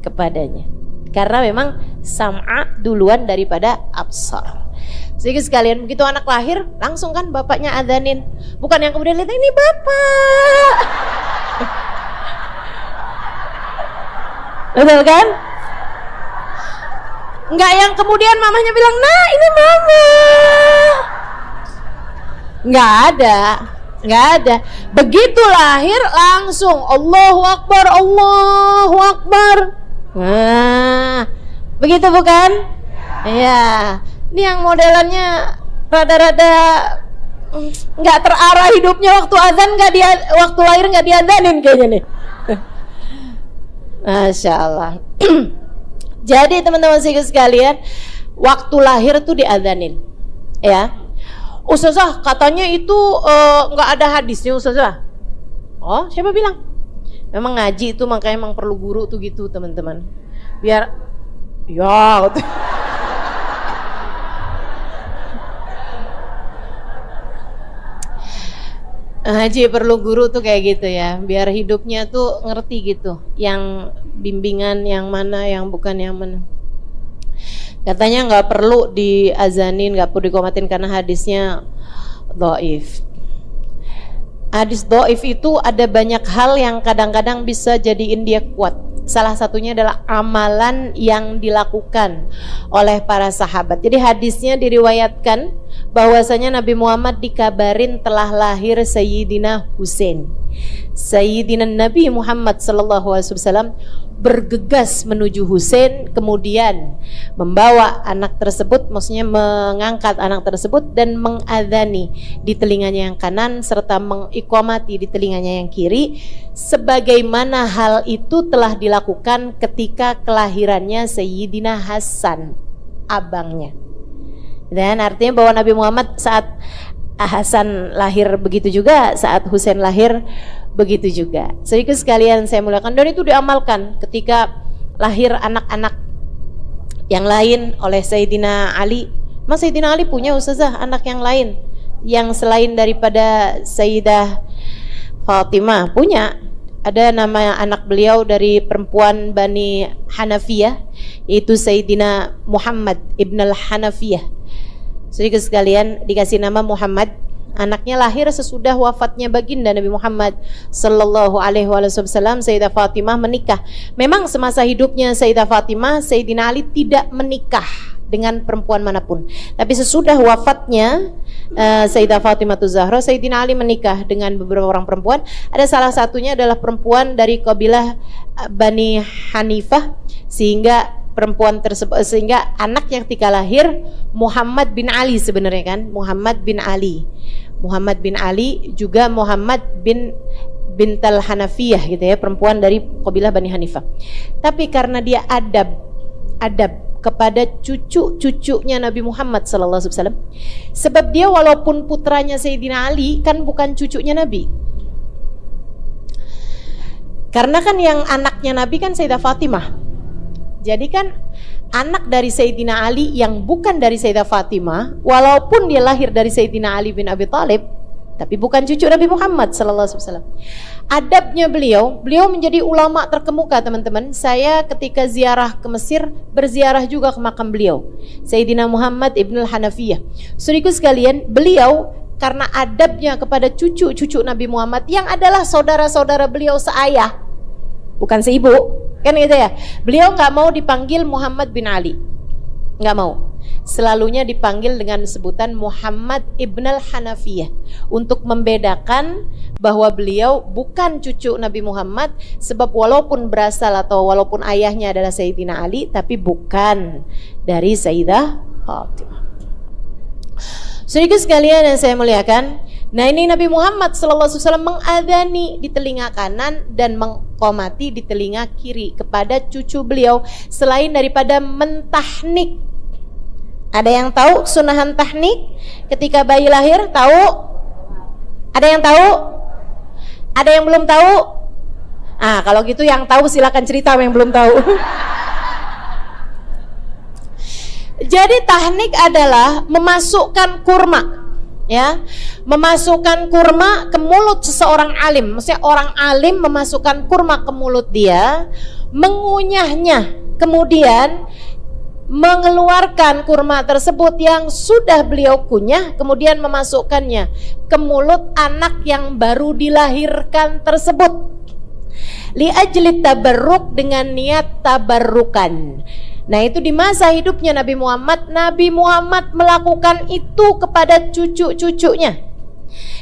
kepadanya. Karena memang sam'a duluan daripada absar. Sehingga sekalian begitu anak lahir langsung kan bapaknya adzanin, bukan yang kemudian lihat ini bapak. Betul kan? Enggak yang kemudian mamanya bilang, nah ini mama. Enggak ada. Begitu lahir langsung Allahu Akbar, Allahu Akbar. Nah, begitu bukan? Iya. Ini yang modelannya rada-rada nggak terarah hidupnya, waktu azan waktu lahir nggak diadanin kayaknya nih. Masya Allah. Jadi teman-teman sekalian, waktu lahir tuh diadzanin, ya. Ustazah katanya itu nggak ada hadisnya Ustazah. Oh, siapa bilang? Memang ngaji itu makanya emang perlu guru tuh gitu teman-teman. Biar ya. Haji perlu guru tuh kayak gitu ya, biar hidupnya tuh ngerti gitu, yang bimbingan yang mana, yang bukan yang mana. Katanya nggak perlu diazanin, nggak perlu dikomatin karena hadisnya dhaif. Hadis dhaif itu ada banyak hal yang kadang-kadang bisa jadiin dia kuat. Salah satunya adalah amalan yang dilakukan oleh para sahabat. Jadi hadisnya diriwayatkan bahwasanya Nabi Muhammad dikabarin telah lahir Sayyidina Husain. Sayyidina Nabi Muhammad SAW bergegas menuju Husain, kemudian membawa anak tersebut, maksudnya mengangkat anak tersebut dan mengadzani di telinganya yang kanan serta mengiqamati di telinganya yang kiri, sebagaimana hal itu telah dilakukan ketika kelahirannya Sayyidina Hasan, abangnya. Dan artinya bahwa Nabi Muhammad saat Hasan lahir begitu juga, saat Husain lahir begitu juga. Sedikit sekalian saya muliakan, dan itu diamalkan ketika lahir anak-anak yang lain oleh Sayyidina Ali. Mas Sayyidina Ali punya ustazah anak yang lain yang selain daripada Sayyidah Fatimah, punya ada nama anak beliau dari perempuan Bani Hanafiyah, yaitu Sayyidina Muhammad ibn al-Hanafiyah. Sedikit sekalian dikasih nama Muhammad. Anaknya lahir sesudah wafatnya baginda Nabi Muhammad sallallahu alaihi wasallam. Sayyidah Fatimah menikah. Memang semasa hidupnya Sayyidah Fatimah, Sayyidina Ali tidak menikah dengan perempuan manapun. Tapi sesudah wafatnya Sayyidah Fatimah Zahra, Sayyidina Ali menikah dengan beberapa orang perempuan. Ada salah satunya adalah perempuan dari kabilah Bani Hanifah, sehingga perempuan tersebut, sehingga anak yang ketika lahir Muhammad bin Ali sebenarnya kan, Muhammad bin Ali juga Muhammad bin Bintal Hanafiyah gitu ya, perempuan dari kabilah Bani Hanifah. Tapi karena dia adab kepada cucu-cucunya Nabi Muhammad sallallahu alaihi wasallam, sebab dia walaupun putranya Sayyidina Ali kan bukan cucunya Nabi. Karena kan yang anaknya Nabi kan Sayyidah Fatimah. Jadi kan anak dari Sayyidina Ali yang bukan dari Sayyidah Fatimah, walaupun dia lahir dari Sayyidina Ali bin Abi Thalib, tapi bukan cucu Nabi Muhammad sallallahu alaihi wasallam. Adabnya beliau menjadi ulama terkemuka, teman-teman. Saya ketika ziarah ke Mesir berziarah juga ke makam beliau, Sayyidina Muhammad ibn al-Hanafiyah. Saudaraku sekalian, beliau karena adabnya kepada cucu-cucu Nabi Muhammad yang adalah saudara-saudara beliau seayah, bukan seibu, kan gitu ya. Beliau nggak mau dipanggil Muhammad bin Ali, nggak mau. Selalunya dipanggil dengan sebutan Muhammad ibn al-Hanafiyah untuk membedakan bahwa beliau bukan cucu Nabi Muhammad, sebab walaupun berasal atau walaupun ayahnya adalah Sayyidina Ali, tapi bukan dari Sayyidah Fatimah. Saudara sekalian yang saya muliakan, nah ini Nabi Muhammad SAW mengadani di telinga kanan dan mengqomati di telinga kiri kepada cucu beliau, selain daripada mentahnik. Ada yang tahu sunahan tahnik ketika bayi lahir? Tahu? Ada yang tahu? Ada yang belum tahu? Kalau gitu yang tahu silakan cerita yang belum tahu. Jadi tahnik adalah memasukkan kurma, ya, memasukkan kurma ke mulut seseorang alim. Maksudnya orang alim memasukkan kurma ke mulut dia, mengunyahnya, kemudian mengeluarkan kurma tersebut yang sudah beliau kunyah, kemudian memasukkannya ke mulut anak yang baru dilahirkan tersebut, li ajli tabarruk, dengan niat tabarrukan. Nah itu di masa hidupnya Nabi Muhammad melakukan itu kepada cucu-cucunya.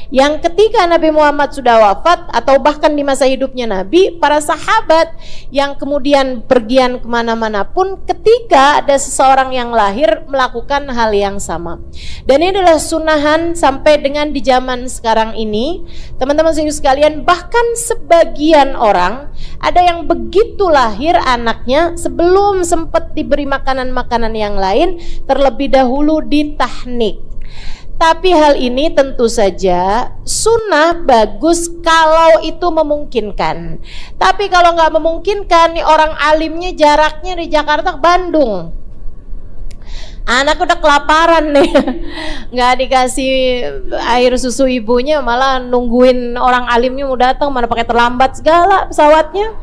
Yang ketika Nabi Muhammad sudah wafat atau bahkan di masa hidupnya Nabi, para sahabat yang kemudian pergian kemana-mana pun ketika ada seseorang yang lahir melakukan hal yang sama. Dan ini adalah sunahan sampai dengan di zaman sekarang ini, teman-teman sekalian. Bahkan sebagian orang ada yang begitu lahir anaknya, sebelum sempat diberi makanan-makanan yang lain, terlebih dahulu ditahnik. Tapi hal ini tentu saja sunnah, bagus kalau itu memungkinkan. Tapi kalau nggak memungkinkan, nih orang alimnya jaraknya di Jakarta ke Bandung, anak udah kelaparan nih, nggak dikasih air susu ibunya, malah nungguin orang alimnya mau datang, mana pakai terlambat segala pesawatnya.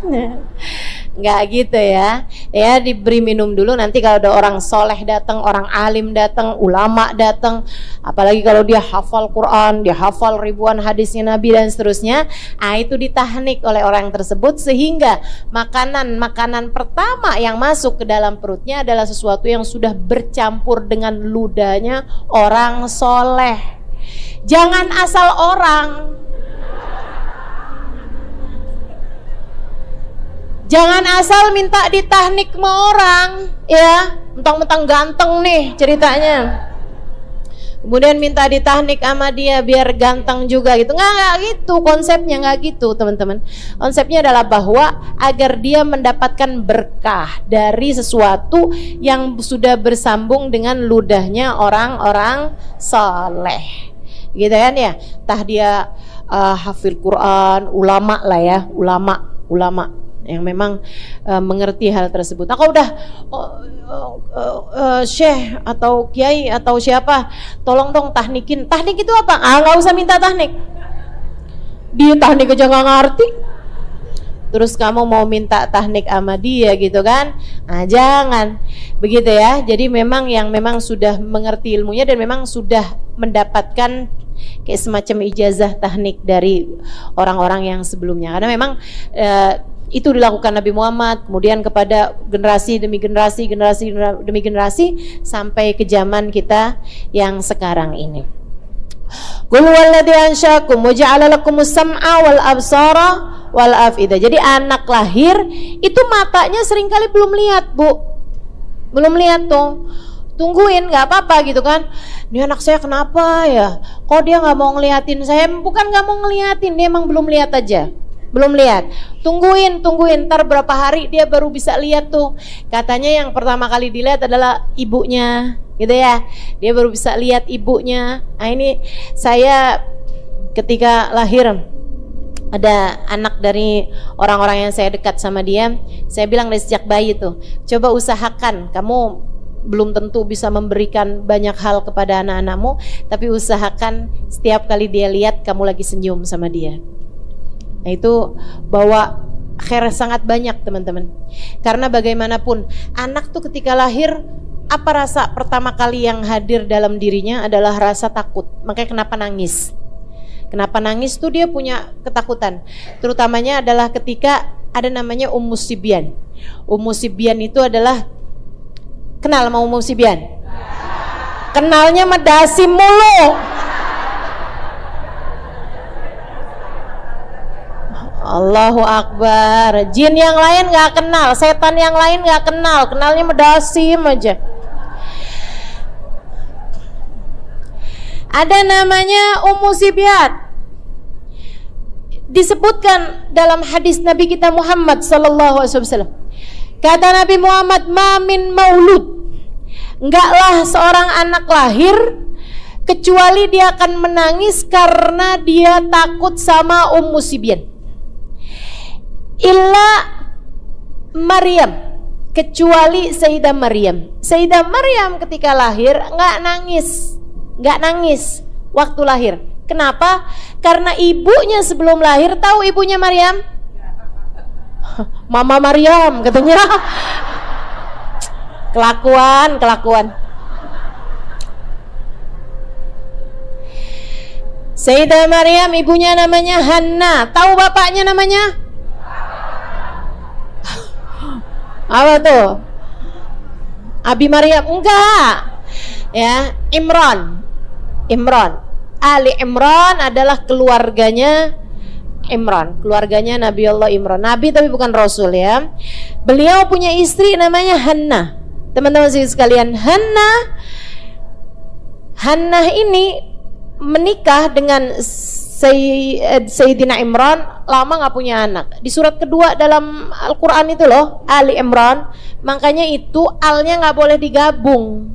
Nggak gitu ya, ya diberi minum dulu, nanti kalau ada orang soleh datang, orang alim datang, ulama datang, apalagi kalau dia hafal Quran, dia hafal ribuan hadisnya Nabi dan seterusnya, itu ditahnik oleh orang tersebut, sehingga makanan pertama yang masuk ke dalam perutnya adalah sesuatu yang sudah bercampur dengan ludahnya orang soleh. Jangan asal orang, jangan asal minta ditahnik sama orang, ya, mentang-mentang ganteng nih ceritanya, kemudian minta ditahnik sama dia biar ganteng juga gitu. Nggak gitu konsepnya, nggak gitu teman-teman. Konsepnya adalah bahwa agar dia mendapatkan berkah dari sesuatu yang sudah bersambung dengan ludahnya orang-orang saleh, gitu kan ya. Entah dia hafil Quran, ulama lah ya, ulama yang memang mengerti hal tersebut. Nah kalau udah syekh atau kiai atau siapa, tolong dong tahnikin. Tahnik itu apa? Nggak usah minta tahnik, dia tahnik aja nggak ngerti. terus kamu mau minta tahnik sama dia gitu kan. Nah, jangan begitu ya. Jadi memang yang memang sudah mengerti ilmunya dan memang sudah mendapatkan kayak semacam ijazah tahnik dari orang-orang yang sebelumnya, karena memang itu dilakukan Nabi Muhammad, kemudian kepada generasi demi generasi, generasi demi generasi sampai ke zaman kita yang sekarang ini. Qul huwallazi ansyakum wa ja'ala lakumus sam'a wal absara wal af'idah. Jadi anak lahir itu matanya seringkali belum lihat, Bu. Belum lihat tuh. Tungguin, nggak apa-apa gitu kan. Ini anak saya kenapa ya? Kok dia nggak mau ngeliatin saya? Bukan nggak mau ngeliatin, dia emang belum lihat aja. Belum lihat. Tungguin, ntar berapa hari dia baru bisa lihat tuh. Katanya yang pertama kali dilihat adalah ibunya, gitu ya. Dia baru bisa lihat ibunya. Nah, ini saya ketika lahir ada anak dari orang-orang yang saya dekat sama dia, saya bilang dari sejak bayi tuh, coba usahakan, kamu belum tentu bisa memberikan banyak hal kepada anak-anakmu, tapi usahakan setiap kali dia lihat kamu lagi senyum sama dia. Nah, itu bawa khair sangat banyak, teman-teman. Karena bagaimanapun anak tuh ketika lahir, apa rasa pertama kali yang hadir dalam dirinya adalah rasa takut. Makanya kenapa nangis? Kenapa nangis tuh dia punya ketakutan. Terutamanya adalah ketika ada namanya Ummu Sibyan. Ummu Sibyan itu adalah, kenal sama Ummu Sibyan? Kenalnya medasi mulu. Allahu Akbar. Jin yang lain gak kenal, setan yang lain gak kenal, kenalnya medasim aja. Ada namanya Ummu Sibyan. Disebutkan dalam hadis Nabi kita Muhammad sallallahu alaihi wasallam. Kata Nabi Muhammad, "Ma min maulud." Enggaklah seorang anak lahir kecuali dia akan menangis karena dia takut sama Ummu Sibyan. Illa Maryam, kecuali Sayyidah Maryam. Sayyidah Maryam ketika lahir nggak nangis waktu lahir. Kenapa? Karena ibunya sebelum lahir, tahu ibunya Maryam? Mama Maryam katanya. Kelakuan. Sayyidah Maryam ibunya namanya Hanna. Tahu bapaknya namanya? Apa tuh? Abi Maryam? Enggak. Ya, Imran. Ali Imran adalah keluarganya Imran, keluarganya Nabi Allah Imran. Nabi tapi bukan Rasul ya. Beliau punya istri namanya Hanna. Teman-teman sekalian, Hanna ini menikah dengan Sayyidina Imran, lama gak punya anak. Di surat kedua dalam Al-Quran itu loh, Ali Imran. Makanya itu alnya gak boleh digabung,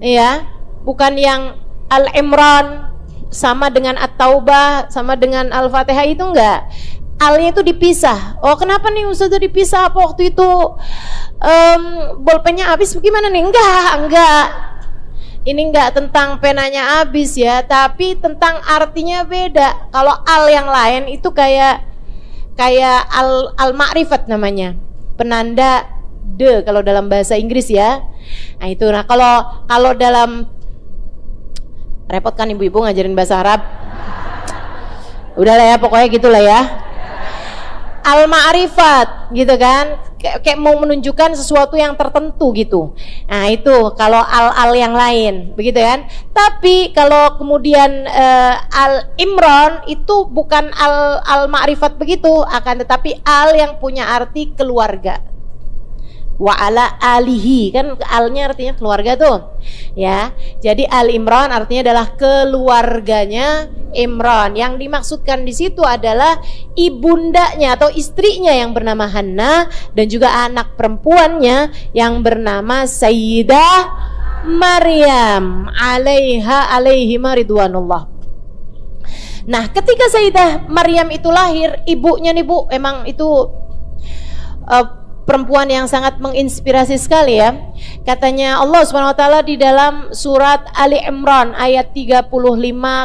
ya. Bukan yang Al-Imran sama dengan At-Taubah sama dengan Al-Fatihah, itu enggak. Alnya itu dipisah. Oh, kenapa nih Ustaz dipisah? Apa waktu itu bolpennya habis bagaimana nih? Enggak. Ini enggak tentang penanya habis ya, tapi tentang artinya beda. Kalau al yang lain itu kayak al-ma'rifat namanya, penanda de kalau dalam bahasa Inggris ya. Nah itu. Nah kalau dalam, repot kan ibu-ibu ngajarin bahasa Arab. Udahlah ya, pokoknya gitulah ya. Al-ma'rifat gitu kan, kayak mau menunjukkan sesuatu yang tertentu gitu. Nah itu kalau al yang lain begitu kan. Tapi kalau kemudian al-imran itu bukan al-ma'rifat begitu, akan tetapi al yang punya arti keluarga. Wa ala alihi, kan alnya artinya keluarga tuh ya. Jadi Al-Imran artinya adalah keluarganya Imran. Yang dimaksudkan di situ adalah ibundanya atau istrinya yang bernama Hanna dan juga anak perempuannya yang bernama Sayyidah Maryam alaihi ridwanullah. Nah, ketika Sayyidah Maryam itu lahir, ibunya nih Bu, emang itu perempuan yang sangat menginspirasi sekali ya. Katanya Allah SWT di dalam surat Ali Imran ayat 35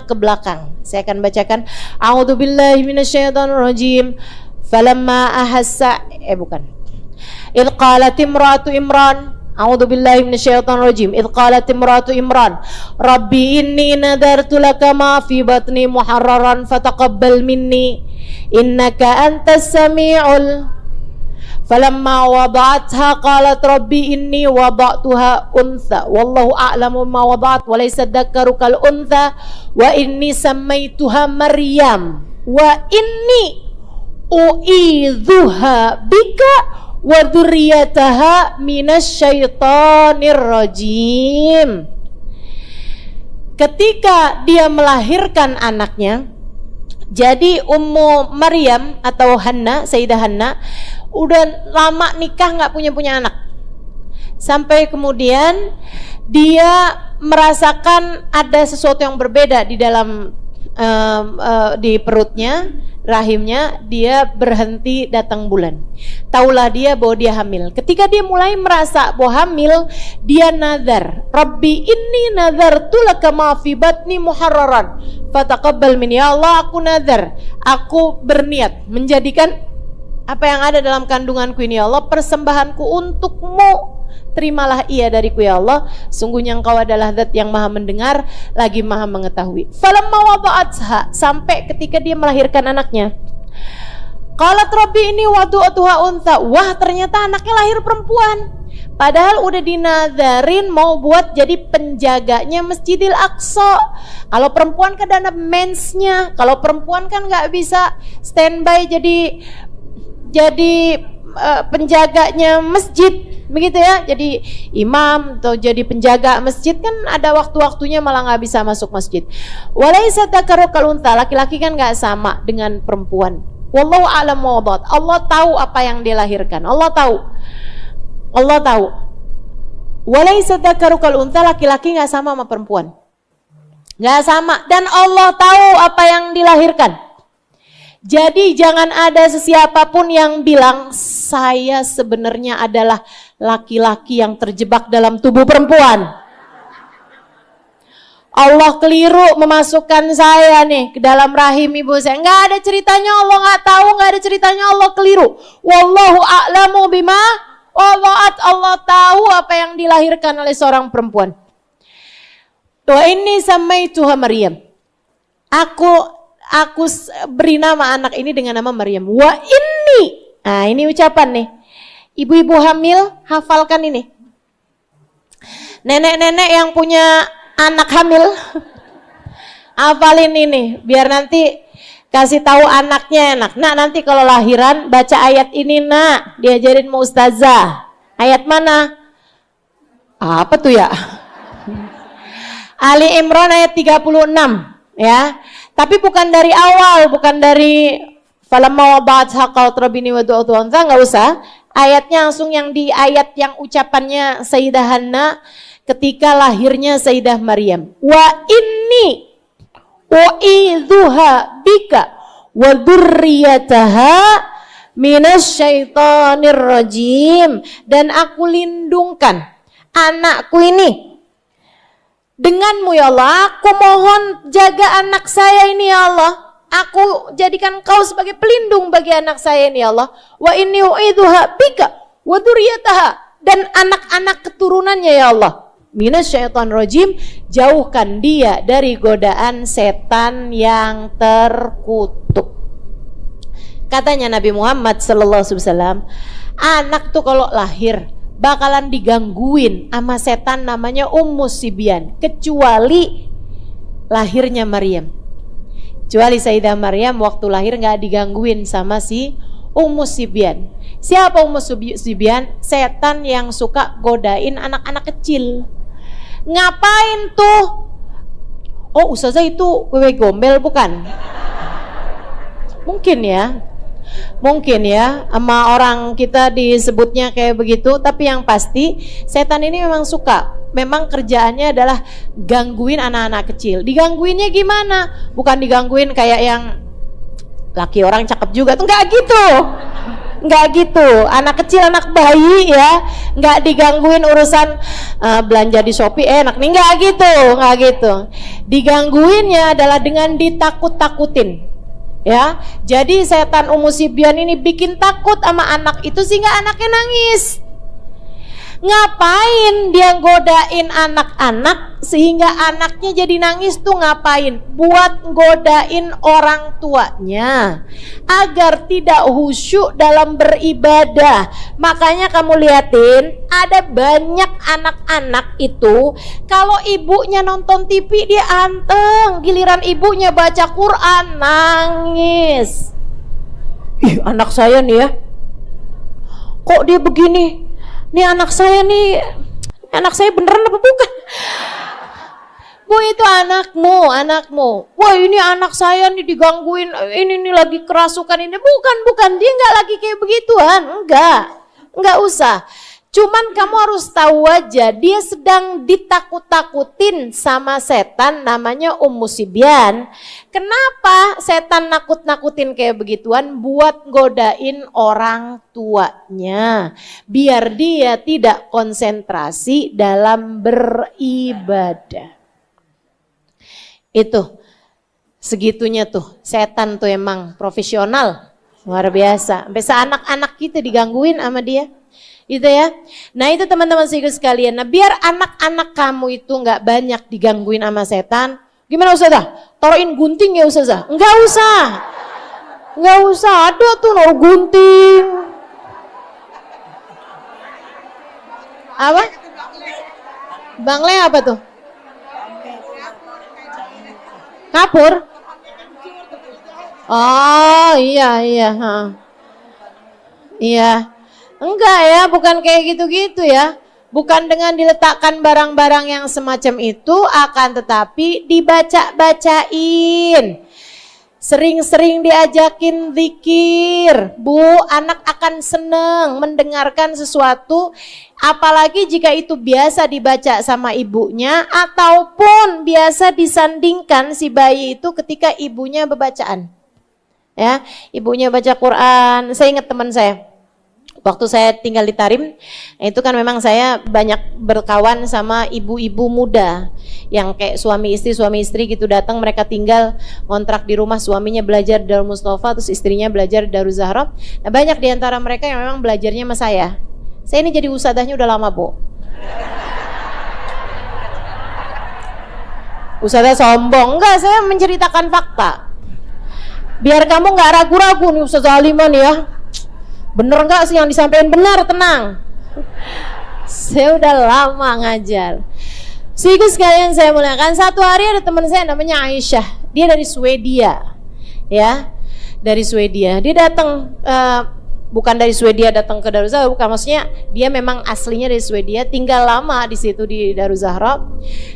ke belakang. Saya akan bacakan. A'udzubillahi minasyaitonirrajim. Falamma ahassa bukan. Idh qalat imratu Imran, a'udzu billahi minasyaitonir rajim. Idh qalat imratu Imran, Rabbi inni nadartu laka ma fi batni muharraran fataqabbal minni innaka antas samiul. Falamma wada'atha qalat Rabbi inni wada'tuha untha wallahu a'lamu ma wada'at wa laysa dzakaru kal untha wa inni sammaituha Maryam wa inni u'idzuha bika wa dzurriyyataha minasyaitonir rajim. Ketika dia melahirkan anaknya, jadi Ummu Maryam atau Hanna, Sayyidah Hanna udah lama nikah nggak punya anak, sampai kemudian dia merasakan ada sesuatu yang berbeda di dalam di perutnya, rahimnya. Dia berhenti datang bulan. Taulah dia bahwa dia hamil. Ketika dia mulai merasa bahwa hamil, dia nazar, Rabbi inni nazartu laka ma fi batni muharraran fataqabbal minni. Ya Allah, aku nazar, aku berniat menjadikan apa yang ada dalam kandunganku ini, ya Allah, persembahanku untukmu. Terimalah ia dariku, ya Allah. Sungguhnya engkau adalah zat yang maha mendengar lagi maha mengetahui. Falamma wada'atha, sampai ketika dia melahirkan anaknya, qalat Rabbi ini wadu'atuha untha. Wah, ternyata anaknya lahir perempuan. Padahal udah dinazarin mau buat jadi penjaganya Masjidil Aqsa. Kalau perempuan kan ada mensnya. Kalau perempuan kan nggak bisa standby jadi penjaganya masjid, begitu ya. Jadi imam atau jadi penjaga masjid kan ada waktu-waktunya malah nggak bisa masuk masjid. Walaysa dzakaru kal untha, laki-laki kan nggak sama dengan perempuan. Wallahu a'lam wada'at. Allah tahu apa yang dilahirkan. Allah tahu. Walaysa dzakaru kal untha, laki-laki nggak sama sama perempuan, nggak sama. Dan Allah tahu apa yang dilahirkan. Jadi jangan ada sesiapapun yang bilang saya sebenarnya adalah laki-laki yang terjebak dalam tubuh perempuan. Allah keliru memasukkan saya nih ke dalam rahim ibu saya. Nggak ada ceritanya, Allah nggak tahu, nggak ada ceritanya, Allah keliru. Wallahu a'lamu bima wada'at. Allah tahu apa yang dilahirkan oleh seorang perempuan. Wa inni sammaituha Maryam. Aku beri nama anak ini dengan nama Maryam. Wa inni. Nah, ini ucapan nih. Ibu-ibu hamil, hafalkan ini. Nenek-nenek yang punya anak hamil, hafalin ini. Biar nanti kasih tahu anaknya enak. Nah, nanti kalau lahiran baca ayat ini, nak. Diajarin mau ustazah. Ayat mana? Apa tuh ya? Ali Imran ayat 36. Ya. Tapi bukan dari awal, bukan dari falamma wada'atha qalat rabbi inni wada'tuha untha, enggak usah. Ayatnya langsung yang di ayat yang ucapannya Sayyidah Hanna ketika lahirnya Sayyidah Maryam. Wa inni u'idzuha bika wa dzurriyyataha minasyaitonir rajim. Dan aku lindungkan anakku ini denganmu, ya Allah. Aku mohon jaga anak saya ini, ya Allah. Aku jadikan kau sebagai pelindung bagi anak saya ini, ya Allah. Wa inni u'idzuha bika wa dzurriyyataha, dan anak-anak keturunannya, ya Allah, minasyaitonir rajim, jauhkan dia dari godaan setan yang terkutuk. Katanya Nabi Muhammad sallallahu alaihi wasallam, anak tuh kalau lahir bakalan digangguin sama setan namanya Ummu Sibyan, kecuali lahirnya Maryam. Kecuali Sayyidah Maryam waktu lahir nggak digangguin sama si Ummu Sibyan. Siapa Ummu Sibyan? Setan yang suka godain anak-anak kecil. Ngapain tuh? Oh, ustazah itu wewe gombel bukan? Mungkin ya sama orang kita disebutnya kayak begitu. Tapi yang pasti setan ini memang kerjaannya adalah gangguin anak-anak kecil. Digangguinnya gimana? Bukan digangguin kayak yang laki orang cakep juga tuh, nggak gitu. Anak kecil, anak bayi ya, nggak digangguin urusan belanja di Shopee enak nih, nggak gitu. Digangguinnya adalah dengan ditakut-takutin. Ya, jadi setan Ummu Sibyan ini bikin takut sama anak itu sehingga anaknya nangis. Ngapain dia godain anak-anak sehingga anaknya jadi nangis tuh ngapain? Buat godain orang tuanya agar tidak khusyuk dalam beribadah. Makanya kamu liatin, ada banyak anak-anak itu kalau ibunya nonton TV dia anteng, giliran ibunya baca Quran nangis. Ih, anak saya nih ya, kok dia begini? Nih anak saya beneran apa bukan? Bu, itu anakmu. Wah, ini anak saya nih digangguin, ini lagi kerasukan ini. Bukan, dia nggak lagi kayak begituan, enggak usah. Cuman kamu harus tahu aja, dia sedang ditakut-takutin sama setan namanya Ummu Sibyan. Kenapa setan nakut-nakutin kayak begituan? Buat godain orang tuanya, biar dia tidak konsentrasi dalam beribadah. Itu, segitunya tuh, setan tuh emang profesional, luar biasa. Sampai anak-anak kita digangguin sama dia. Gitu ya. Nah itu teman-teman sekalian. Nah biar anak-anak kamu itu nggak banyak digangguin sama setan, gimana Ustazah? Taruhin gunting ya Ustazah? Nggak usah. Ada tuh naruh gunting. Apa? Bangle apa tuh? Kapur? Oh iya. Iya. Enggak ya, bukan kayak gitu-gitu ya. Bukan dengan diletakkan barang-barang yang semacam itu, akan tetapi dibaca-bacain. Sering-sering diajakin zikir. Bu, anak akan seneng mendengarkan sesuatu, apalagi jika itu biasa dibaca sama ibunya, ataupun biasa disandingkan si bayi itu ketika ibunya bacaan. Ya, ibunya baca Quran. Saya ingat teman saya. Waktu saya tinggal di Tarim, itu kan memang saya banyak berkawan sama ibu-ibu muda yang kayak suami istri gitu datang, mereka tinggal kontrak di rumah, suaminya belajar di Darul Mustafa, terus istrinya belajar di Darul Zahra. Nah, banyak di antara mereka yang memang belajarnya sama saya. Saya ini jadi ustadzahnya udah lama, Bu. Ustadzah sombong, enggak, saya menceritakan fakta. Biar kamu nggak ragu-ragu nih Ustadzah Halimah nih ya. Bener nggak sih yang disampaikan? Benar, tenang. Saya udah lama ngajar. Siku sekalian saya muliakan, satu hari ada teman saya namanya Aisyah. Dia dari Swedia, ya, dari Swedia. Dia datang, bukan dari Swedia datang ke Darul Zahra, bukan, maksudnya dia memang aslinya dari Swedia, tinggal lama di situ di Darul Zahra.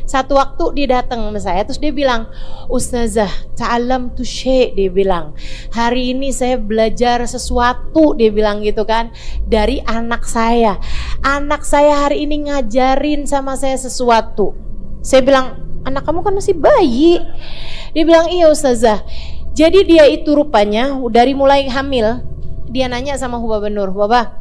Satu waktu dia datang sama saya, terus dia bilang, Ustazah, ta'alam tu syai', dia bilang, hari ini saya belajar sesuatu, dia bilang gitu kan, dari anak saya. Anak saya hari ini ngajarin sama saya sesuatu. Saya bilang, anak kamu kan masih bayi. Dia bilang, iya Ustazah. Jadi dia itu rupanya dari mulai hamil, dia nanya sama Hubaba Nur, Hubaba,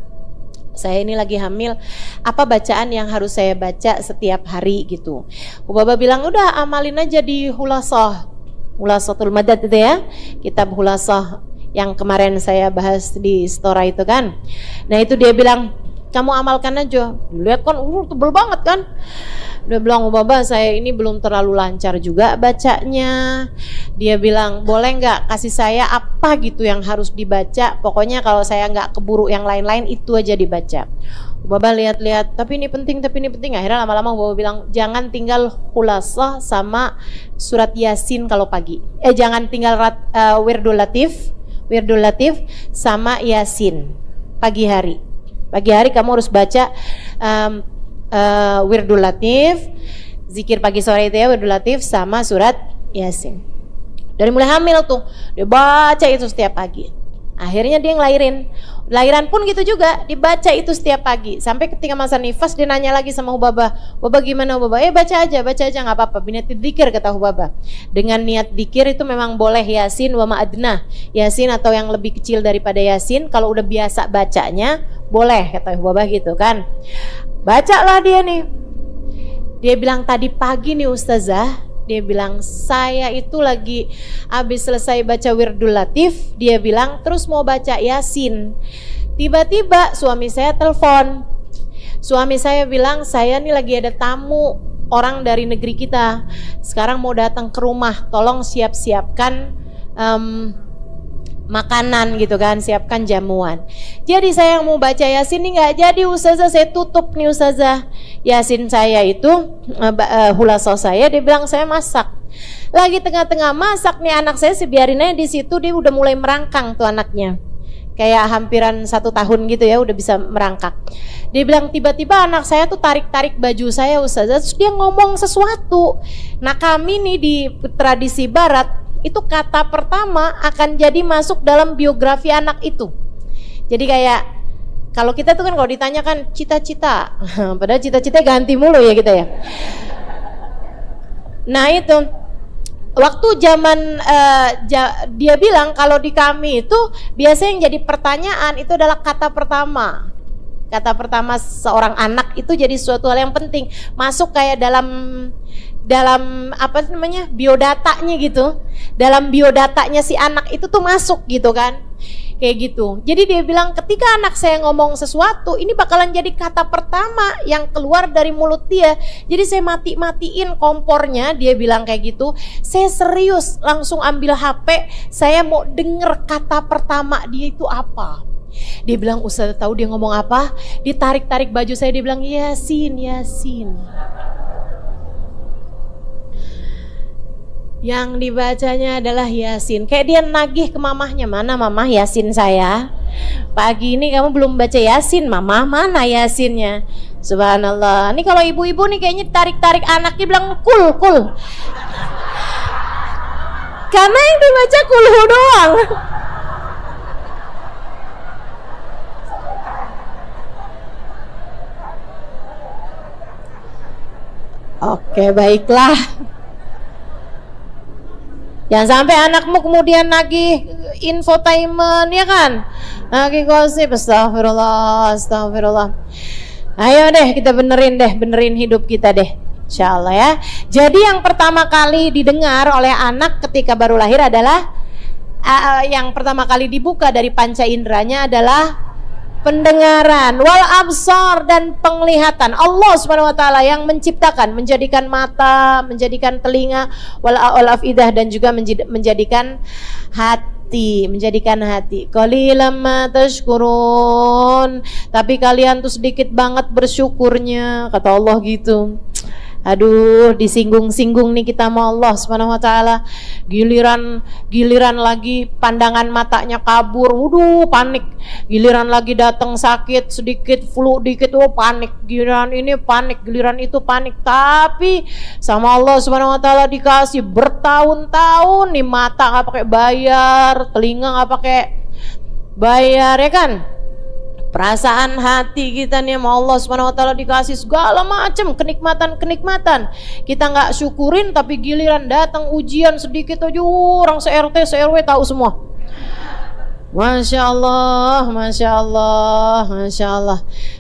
saya ini lagi hamil, apa bacaan yang harus saya baca setiap hari gitu. Hubaba bilang, udah amalin aja di Hulasatul Madad itu ya, kitab Hulasah yang kemarin saya bahas di Stora itu kan. Nah itu dia bilang, kamu amalkan aja. Lihat kan, tebel banget kan. Dia bilang, Baba saya ini belum terlalu lancar juga bacanya. Dia bilang, boleh nggak kasih saya apa gitu yang harus dibaca, pokoknya kalau saya nggak keburu yang lain-lain itu aja dibaca. Baba lihat-lihat, tapi ini penting. Akhirnya lama-lama Baba bilang, jangan tinggal Khulasah sama surat Yasin kalau pagi. Jangan tinggal Wirdul Latif sama Yasin pagi hari. Pagi hari kamu harus baca Wirdul Latif, zikir pagi sore itu ya, Wirdul Latif sama surat Yasin. Dari mulai hamil tuh dia baca itu setiap pagi. Akhirnya dia ngelahirin. Lahiran pun gitu juga, dibaca itu setiap pagi. Sampai ketika masa nifas dia nanya lagi sama Hubaba, Hubaba gimana Hubaba? Baca aja nggak apa-apa. Biniat dzikir kata Hubaba. Dengan niat dzikir itu memang boleh Yasin wa ma'adna. Yasin atau yang lebih kecil daripada Yasin, kalau udah biasa bacanya boleh kata Hubaba gitu kan. Bacalah dia nih. Dia bilang tadi pagi nih Ustazah, Dia bilang, saya itu lagi habis selesai baca Wirdul Latif. Dia bilang, terus mau baca Yasin. Tiba-tiba suami saya telepon. Suami saya bilang, saya nih lagi ada tamu, orang dari negeri kita. Sekarang mau datang ke rumah, tolong siap-siapkan makanan gitu kan, siapkan jamuan. Jadi saya yang mau baca Yasin nih nggak jadi Ustazah, saya tutup nih Ustazah. Yasin saya itu hulasah saya, dia bilang saya masak. Lagi tengah-tengah masak nih anak saya, biarin aja di situ, dia udah mulai merangkang tuh anaknya. Kayak hampiran 1 tahun gitu ya, udah bisa merangkak. Dia bilang tiba-tiba anak saya tuh tarik-tarik baju saya Ustazah, terus dia ngomong sesuatu. Nah kami nih di tradisi barat, itu kata pertama akan jadi masuk dalam biografi anak itu. Jadi kayak kalau kita tuh kan kalau ditanyakan cita-cita, padahal cita-cita ganti mulu ya kita ya. Nah itu waktu zaman dia bilang kalau di kami itu biasanya yang jadi pertanyaan itu adalah kata pertama. Kata pertama seorang anak itu jadi suatu hal yang penting, masuk kayak dalam apa namanya biodatanya gitu, dalam biodatanya si anak itu tuh masuk gitu kan, kayak gitu. Jadi dia bilang ketika anak saya ngomong sesuatu ini bakalan jadi kata pertama yang keluar dari mulut dia. Jadi saya matiin kompornya, dia bilang kayak gitu. Saya serius langsung ambil HP, saya mau denger kata pertama dia itu apa. Dia bilang Ustaz tahu dia ngomong apa? Ditarik-tarik baju saya, dia bilang Yasin, Yasin. Yang dibacanya adalah Yasin. Kayak dia nagih ke mamahnya, mana mamah Yasin saya? Pagi ini kamu belum baca Yasin, mamah mana Yasinnya? Subhanallah. Ini kalau ibu-ibu nih kayaknya tarik-tarik anaknya bilang kul. Karena yang dibaca kulhu doang. Oke, baiklah. Jangan sampai anakmu kemudian nagih infotainment ya kan, nagih gosip. Astagfirullah. Ayo deh kita benerin hidup kita deh, insyaallah ya. Jadi yang pertama kali didengar oleh anak ketika baru lahir adalah yang pertama kali dibuka dari panca inderanya adalah pendengaran, wal absar, dan penglihatan. Allah Subhanahu wa taala yang menciptakan, menjadikan mata, menjadikan telinga, wal afidah, dan juga menjadikan hati, qalilan ma tashkurun. Tapi kalian tuh sedikit banget bersyukurnya, kata Allah gitu. Aduh, disinggung-singgung nih kita sama Allah Subhanahu wa taala. Giliran lagi pandangan matanya kabur, waduh panik. Giliran lagi datang sakit sedikit, flu dikit, oh panik. Giliran ini panik, giliran itu panik. Tapi sama Allah Subhanahu wa taala dikasih bertahun-tahun nih, mata enggak pakai bayar, telinga enggak pakai bayar ya kan? Perasaan hati kita nih sama Allah Subhanahu wa taala dikasih segala macam kenikmatan. Kita nggak syukurin, tapi giliran datang ujian sedikit aja orang se-RT se-RW tahu semua. Masya Allah.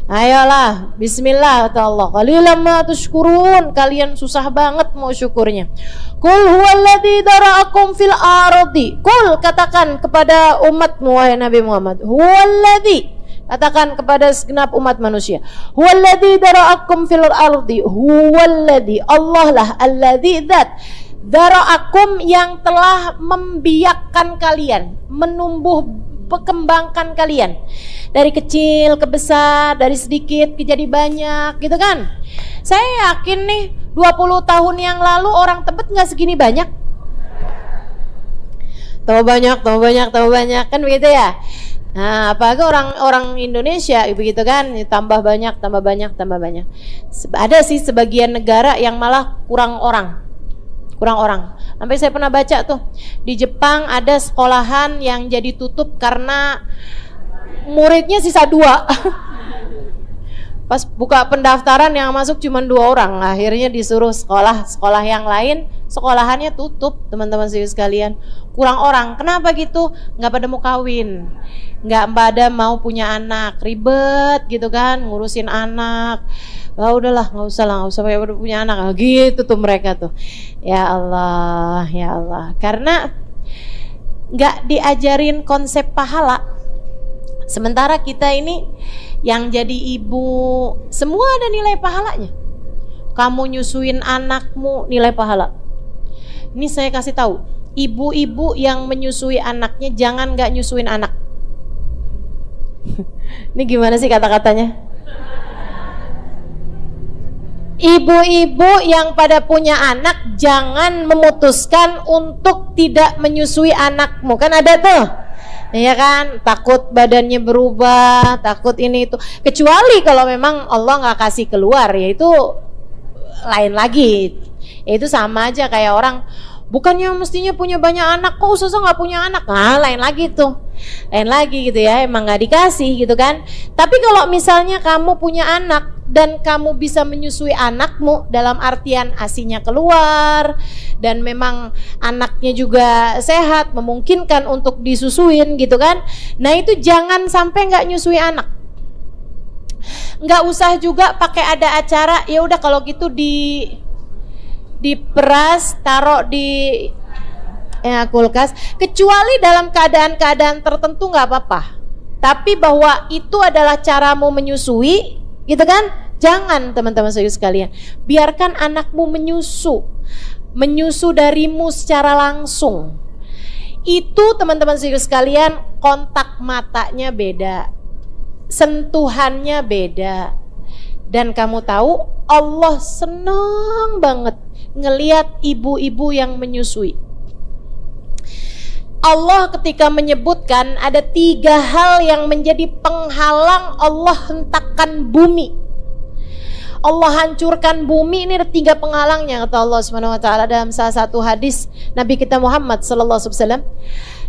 Ayolah, bismillah kata Allah. Qalilan ma tashkurun, kalian susah banget mau syukurnya. Qul huwallazi dara'akum fil ardi. Qul, katakan kepada umatmu wahai Nabi Muhammad, huwallazi, katakan kepada segenap umat manusia, huwallazi dara'akum fil ardi, huwallazi, Allah lah, alladzi, zat, dara'akum, yang telah membiakkan kalian, kembangkan kalian dari kecil ke besar, dari sedikit ke jadi banyak gitu kan. Saya yakin nih 20 tahun yang lalu orang Tebet gak segini banyak. Tambah banyak kan begitu ya. Nah, apalagi orang Indonesia begitu kan, tambah banyak. Ada sih sebagian negara yang malah kurang orang. Sampai saya pernah baca tuh di Jepang ada sekolahan yang jadi tutup karena muridnya sisa 2. Pas buka pendaftaran yang masuk cuma 2 orang, akhirnya disuruh sekolah yang lain, sekolahannya tutup, teman-teman sekalian. Kurang orang. Kenapa gitu? Nggak pada mau kawin, nggak pada mau punya anak, ribet gitu kan, ngurusin anak. Ah udahlah, nggak usah punya anak. Gitu tuh mereka tuh. Ya Allah, ya Allah. Karena nggak diajarin konsep pahala. Sementara kita ini yang jadi ibu semua ada nilai pahalanya. Kamu nyusuin anakmu nilai pahala. Ini saya kasih tahu, ibu-ibu yang menyusui anaknya jangan nggak nyusuin anak. Ini gimana sih kata-katanya? Ibu-ibu yang pada punya anak jangan memutuskan untuk tidak menyusui anakmu. Kan ada tuh, ya kan, takut badannya berubah, takut ini itu. Kecuali kalau memang Allah nggak kasih keluar, ya itu lain lagi. Ya itu sama aja kayak orang bukannya mestinya punya banyak anak, kok Ustazah nggak punya anak? Nah, lain lagi tuh, lain lagi gitu ya, emang nggak dikasih gitu kan. Tapi kalau misalnya kamu punya anak dan kamu bisa menyusui anakmu dalam artian ASInya keluar dan memang anaknya juga sehat, memungkinkan untuk disusuin gitu kan. Nah itu jangan sampai nggak nyusui anak. Nggak usah juga pakai ada acara, ya udah kalau gitu diperas, taruh di kulkas, kecuali dalam keadaan-keadaan tertentu nggak apa-apa. Tapi bahwa itu adalah caramu menyusui, gitu kan? Jangan teman-teman sekalian. Biarkan anakmu menyusu darimu secara langsung. Itu teman-teman sekalian, kontak matanya beda, sentuhannya beda. Dan kamu tahu Allah senang banget ngelihat ibu-ibu yang menyusui. Allah ketika menyebutkan ada 3 hal yang menjadi penghalang Allah hentakkan bumi, Allah hancurkan bumi. Ini ada 3 penghalangnya kata Allah SWT dalam salah satu hadis Nabi kita Muhammad SAW.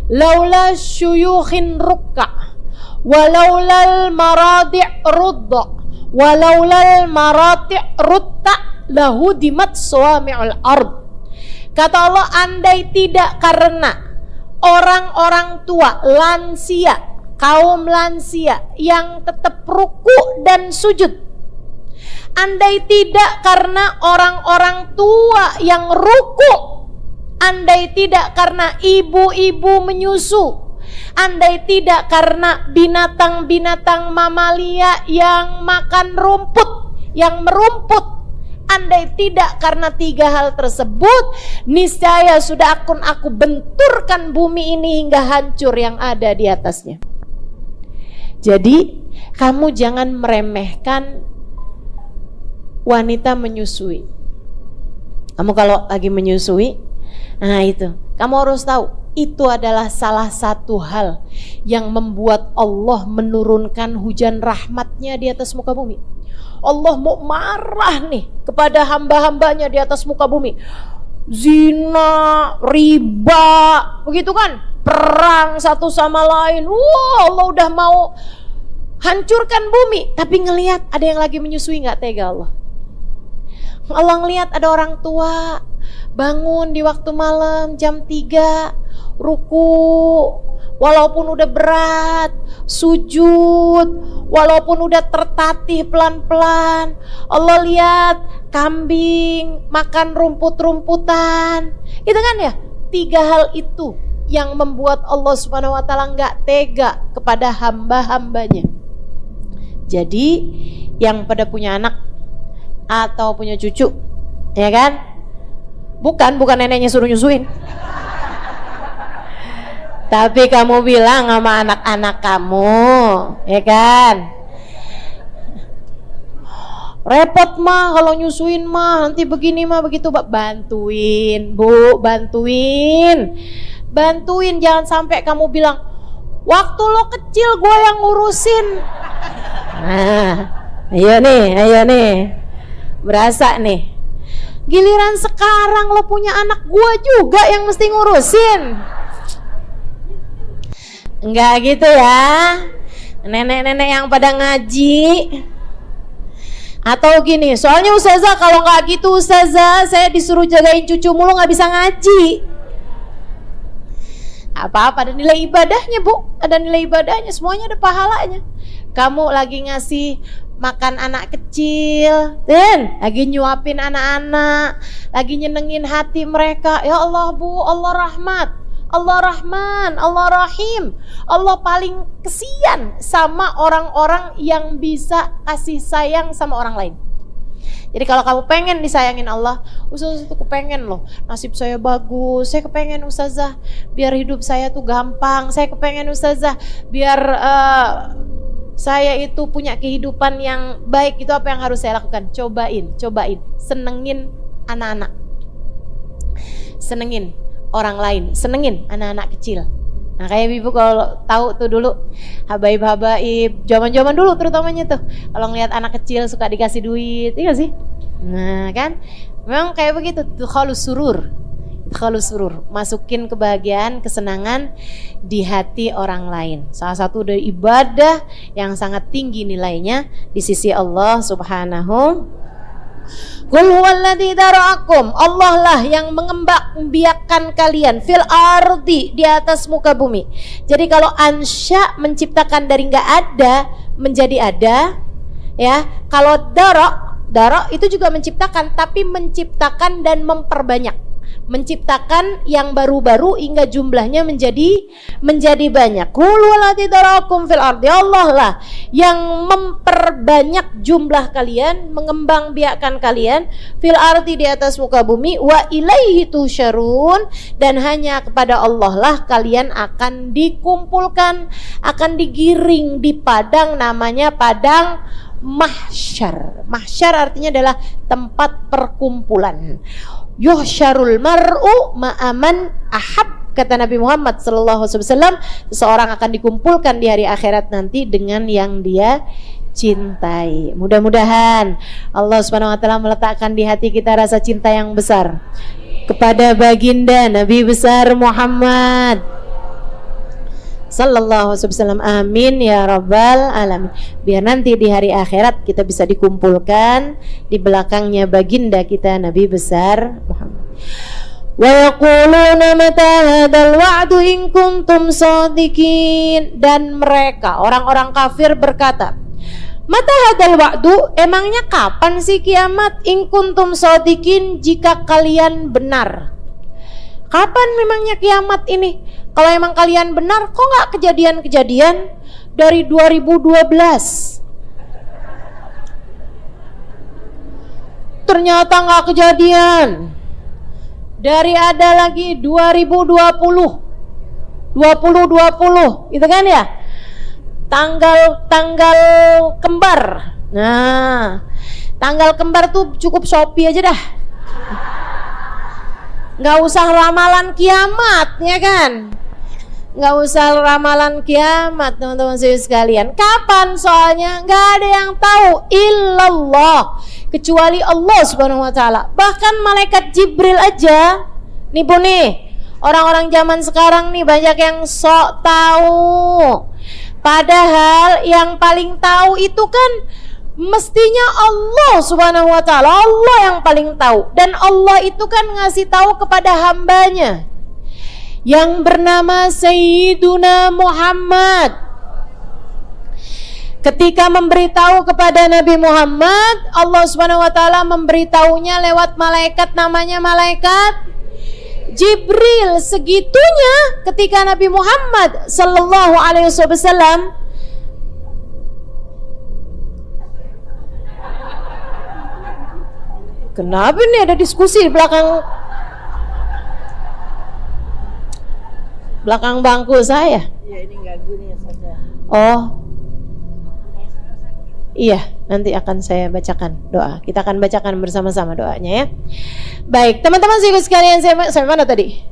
Laula syuyukhin rukka walaulal maradi' rudda walaulal marati' rutta lahudimat suwami'ul ard. Kata Allah, andai tidak karena orang-orang tua, lansia, kaum lansia yang tetap ruku dan sujud, andai tidak karena orang-orang tua yang ruku, andai tidak karena ibu-ibu menyusu, andai tidak karena binatang-binatang mamalia yang makan rumput, yang merumput, andai tidak karena 3 hal tersebut, niscaya sudah aku benturkan bumi ini hingga hancur yang ada di atasnya. Jadi kamu jangan meremehkan wanita menyusui. Kamu kalau lagi menyusui, nah itu kamu harus tahu, itu adalah salah satu hal yang membuat Allah menurunkan hujan rahmatnya di atas muka bumi. Allah mau marah nih kepada hamba-hambanya di atas muka bumi. Zina, riba, begitu kan, perang satu sama lain. Allah udah mau hancurkan bumi, tapi ngelihat ada yang lagi menyusui, nggak tega Allah. Allah ngelihat ada orang tua bangun di waktu malam jam 3 ruku, walaupun udah berat, sujud, walaupun udah tertatih pelan-pelan. Allah lihat kambing makan rumput-rumputan, itu kan ya. 3 hal itu yang membuat Allah Subhanahu wa taala nggak tega kepada hamba-hambanya. Jadi yang pada punya anak atau punya cucu, ya kan, bukan neneknya suruh nyusuin, tapi kamu bilang sama anak-anak kamu, ya kan, repot mah kalau nyusuin mah, nanti begini mah begitu. Bantuin bu, bantuin, jangan sampai kamu bilang waktu lo kecil gue yang ngurusin. Nah, ayo nih, berasa nih, giliran sekarang lo punya anak, gue juga yang mesti ngurusin. Enggak gitu ya, nenek-nenek yang pada ngaji. Atau gini, soalnya Ustazah kalau nggak gitu Ustazah, saya disuruh jagain cucu mulu nggak bisa ngaji. apa-apa, ada nilai ibadahnya Bu, ada nilai ibadahnya, semuanya ada pahalanya. Kamu lagi ngasih makan anak kecil, dan lagi nyuapin anak-anak, lagi nyenengin hati mereka. Ya Allah Bu, Allah rahmat, Allah Rahman, Allah Rahim. Allah paling kesian sama orang-orang yang bisa kasih sayang sama orang lain. Jadi kalau kamu pengen disayangin Allah, Ustazah tuh kepengen loh nasib saya bagus, saya kepengen Ustazah biar hidup saya tuh gampang, saya kepengen Ustazah biar saya itu punya kehidupan yang baik. Itu apa yang harus saya lakukan? Cobain, senengin anak-anak, senengin orang lain, senengin anak-anak kecil. Nah kayak ibu kalau tahu tuh dulu habaib zaman dulu terutamanya tuh, kalau ngelihat anak kecil suka dikasih duit, iya sih? Nah kan memang kayak begitu tuh, khalus surur, masukin kebahagiaan, kesenangan di hati orang lain. Salah satu dari ibadah yang sangat tinggi nilainya di sisi Allah Subhanahu. Qul huwallazi dara'akum, Allah lah yang mengembangbiakkan kalian fil ardi, di atas muka bumi. Jadi kalau ansya, menciptakan dari enggak ada menjadi ada, ya. Kalau dara itu juga menciptakan, tapi menciptakan dan memperbanyak, menciptakan yang baru-baru hingga jumlahnya menjadi banyak. Qul huwallazi dara'akum fil ardi, Allah lah yang memperbanyak jumlah kalian, mengembangbiakkan kalian fil ardi, di atas muka bumi, wa ilaihi tusyarun, dan hanya kepada Allah lah kalian akan dikumpulkan, akan digiring di padang, namanya padang mahsyar. Mahsyar artinya adalah tempat perkumpulan. Yuhsyarul mar'u ma'aman ahab, kata Nabi Muhammad SAW, seseorang akan dikumpulkan di hari akhirat nanti dengan yang dia cintai. Mudah-mudahan Allah Subhanahu wa taala meletakkan di hati kita rasa cinta yang besar kepada baginda Nabi besar Muhammad sallallahu alaihi wasallam. Amin ya rabbal alamin. Biar nanti di hari akhirat kita bisa dikumpulkan di belakangnya baginda kita Nabi besar Muhammad. Wa yaquluna mata hadzal wa'du in kuntum shadiqin, dan mereka orang-orang kafir berkata, mata hadzal wa'du, emangnya kapan sih kiamat, in kuntum shadiqin, jika kalian benar. Kapan memangnya kiamat ini? Kalau emang kalian benar, kok nggak kejadian-kejadian dari 2012? Ternyata nggak kejadian. Dari ada lagi 2020, itu kan ya? Tanggal kembar. Nah, tanggal kembar tuh cukup Shopee aja dah. Nggak usah ramalan kiamat, ya kan? Nggak usah ramalan kiamat, teman-teman sekalian. Kapan soalnya? Nggak ada yang tahu, illallah, kecuali Allah Subhanahu wa taala. Bahkan malaikat Jibril aja, nih Bu nih, orang-orang zaman sekarang nih banyak yang sok tahu. Padahal yang paling tahu itu kan mestinya Allah Subhanahu wa taala, Allah yang paling tahu. Dan Allah itu kan ngasih tahu kepada hambanya yang bernama Sayyiduna Muhammad. Ketika memberitahu kepada Nabi Muhammad, Allah Subhanahu wa taala memberitahunya lewat malaikat, namanya malaikat Jibril. Segitunya ketika Nabi Muhammad sallallahu alaihi wasallam kenapa nih ada diskusi di belakang bangku saya? Ya ini ganggu nih saja. Oh, iya, nanti akan saya bacakan doa. Kita akan bacakan bersama-sama doanya ya. Baik, teman-teman sekalian, saya mana tadi?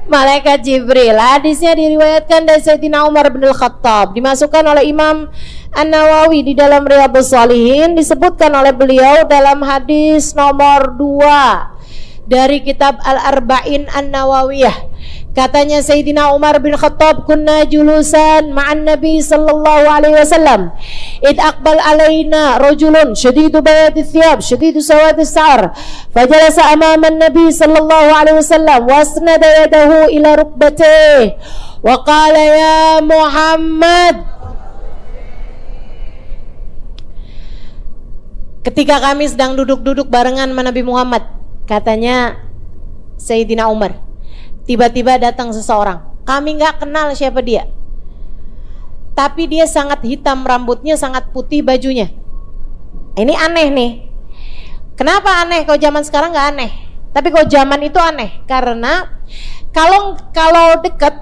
Malaikat Jibril. Hadisnya diriwayatkan dari Sayyidina Umar bin Al-Khattab, dimasukkan oleh Imam An-Nawawi di dalam Riyadhus Shalihin, disebutkan oleh beliau dalam hadis nomor 2 dari kitab Al-Arba'in An-Nawawiyah. Katanya Sayyidina Umar bin Khattab, kunna julusan ma'an Nabi sallallahu alaihi wasallam id aqbal alaina rajulun shadidu bayadi thiyab shadidu sawadi sa'ar fajalasa amama Nabi sallallahu alaihi wasallam wasnada yadahu ila rukbatih wa qala ya Muhammad. Ketika kami sedang duduk-duduk barengan sama Nabi Muhammad, katanya Sayyidina Umar, tiba-tiba datang seseorang. Kami gak kenal siapa dia, tapi dia sangat hitam rambutnya, sangat putih bajunya. Ini aneh nih. Kenapa aneh? Kalau zaman sekarang gak aneh, tapi kalau zaman itu aneh. Karena kalau dekat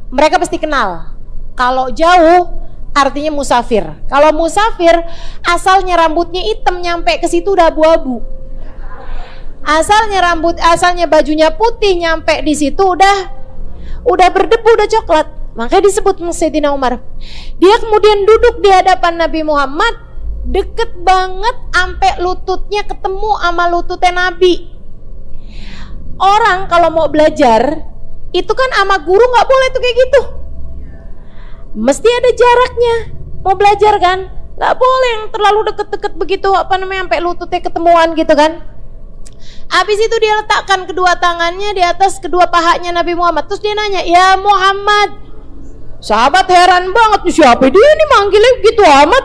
mereka pasti kenal. Kalau jauh artinya musafir. Kalau musafir asalnya rambutnya hitam nyampe ke situ udah abu-abu. Asalnya bajunya putih nyampe di situ udah berdebu, udah coklat. Makanya disebut Sayyidina Umar. Dia kemudian duduk di hadapan Nabi Muhammad, deket banget sampai lututnya ketemu sama lututnya Nabi. Orang kalau mau belajar itu kan sama guru nggak boleh tuh kayak gitu. Mesti ada jaraknya. Mau belajar kan, nggak boleh yang terlalu deket-deket begitu, sampai lututnya ketemuan gitu kan. Habis itu dia letakkan kedua tangannya di atas kedua pahanya Nabi Muhammad. Terus dia nanya, ya Muhammad. Sahabat heran banget, siapa dia ini manggilnya gitu amat.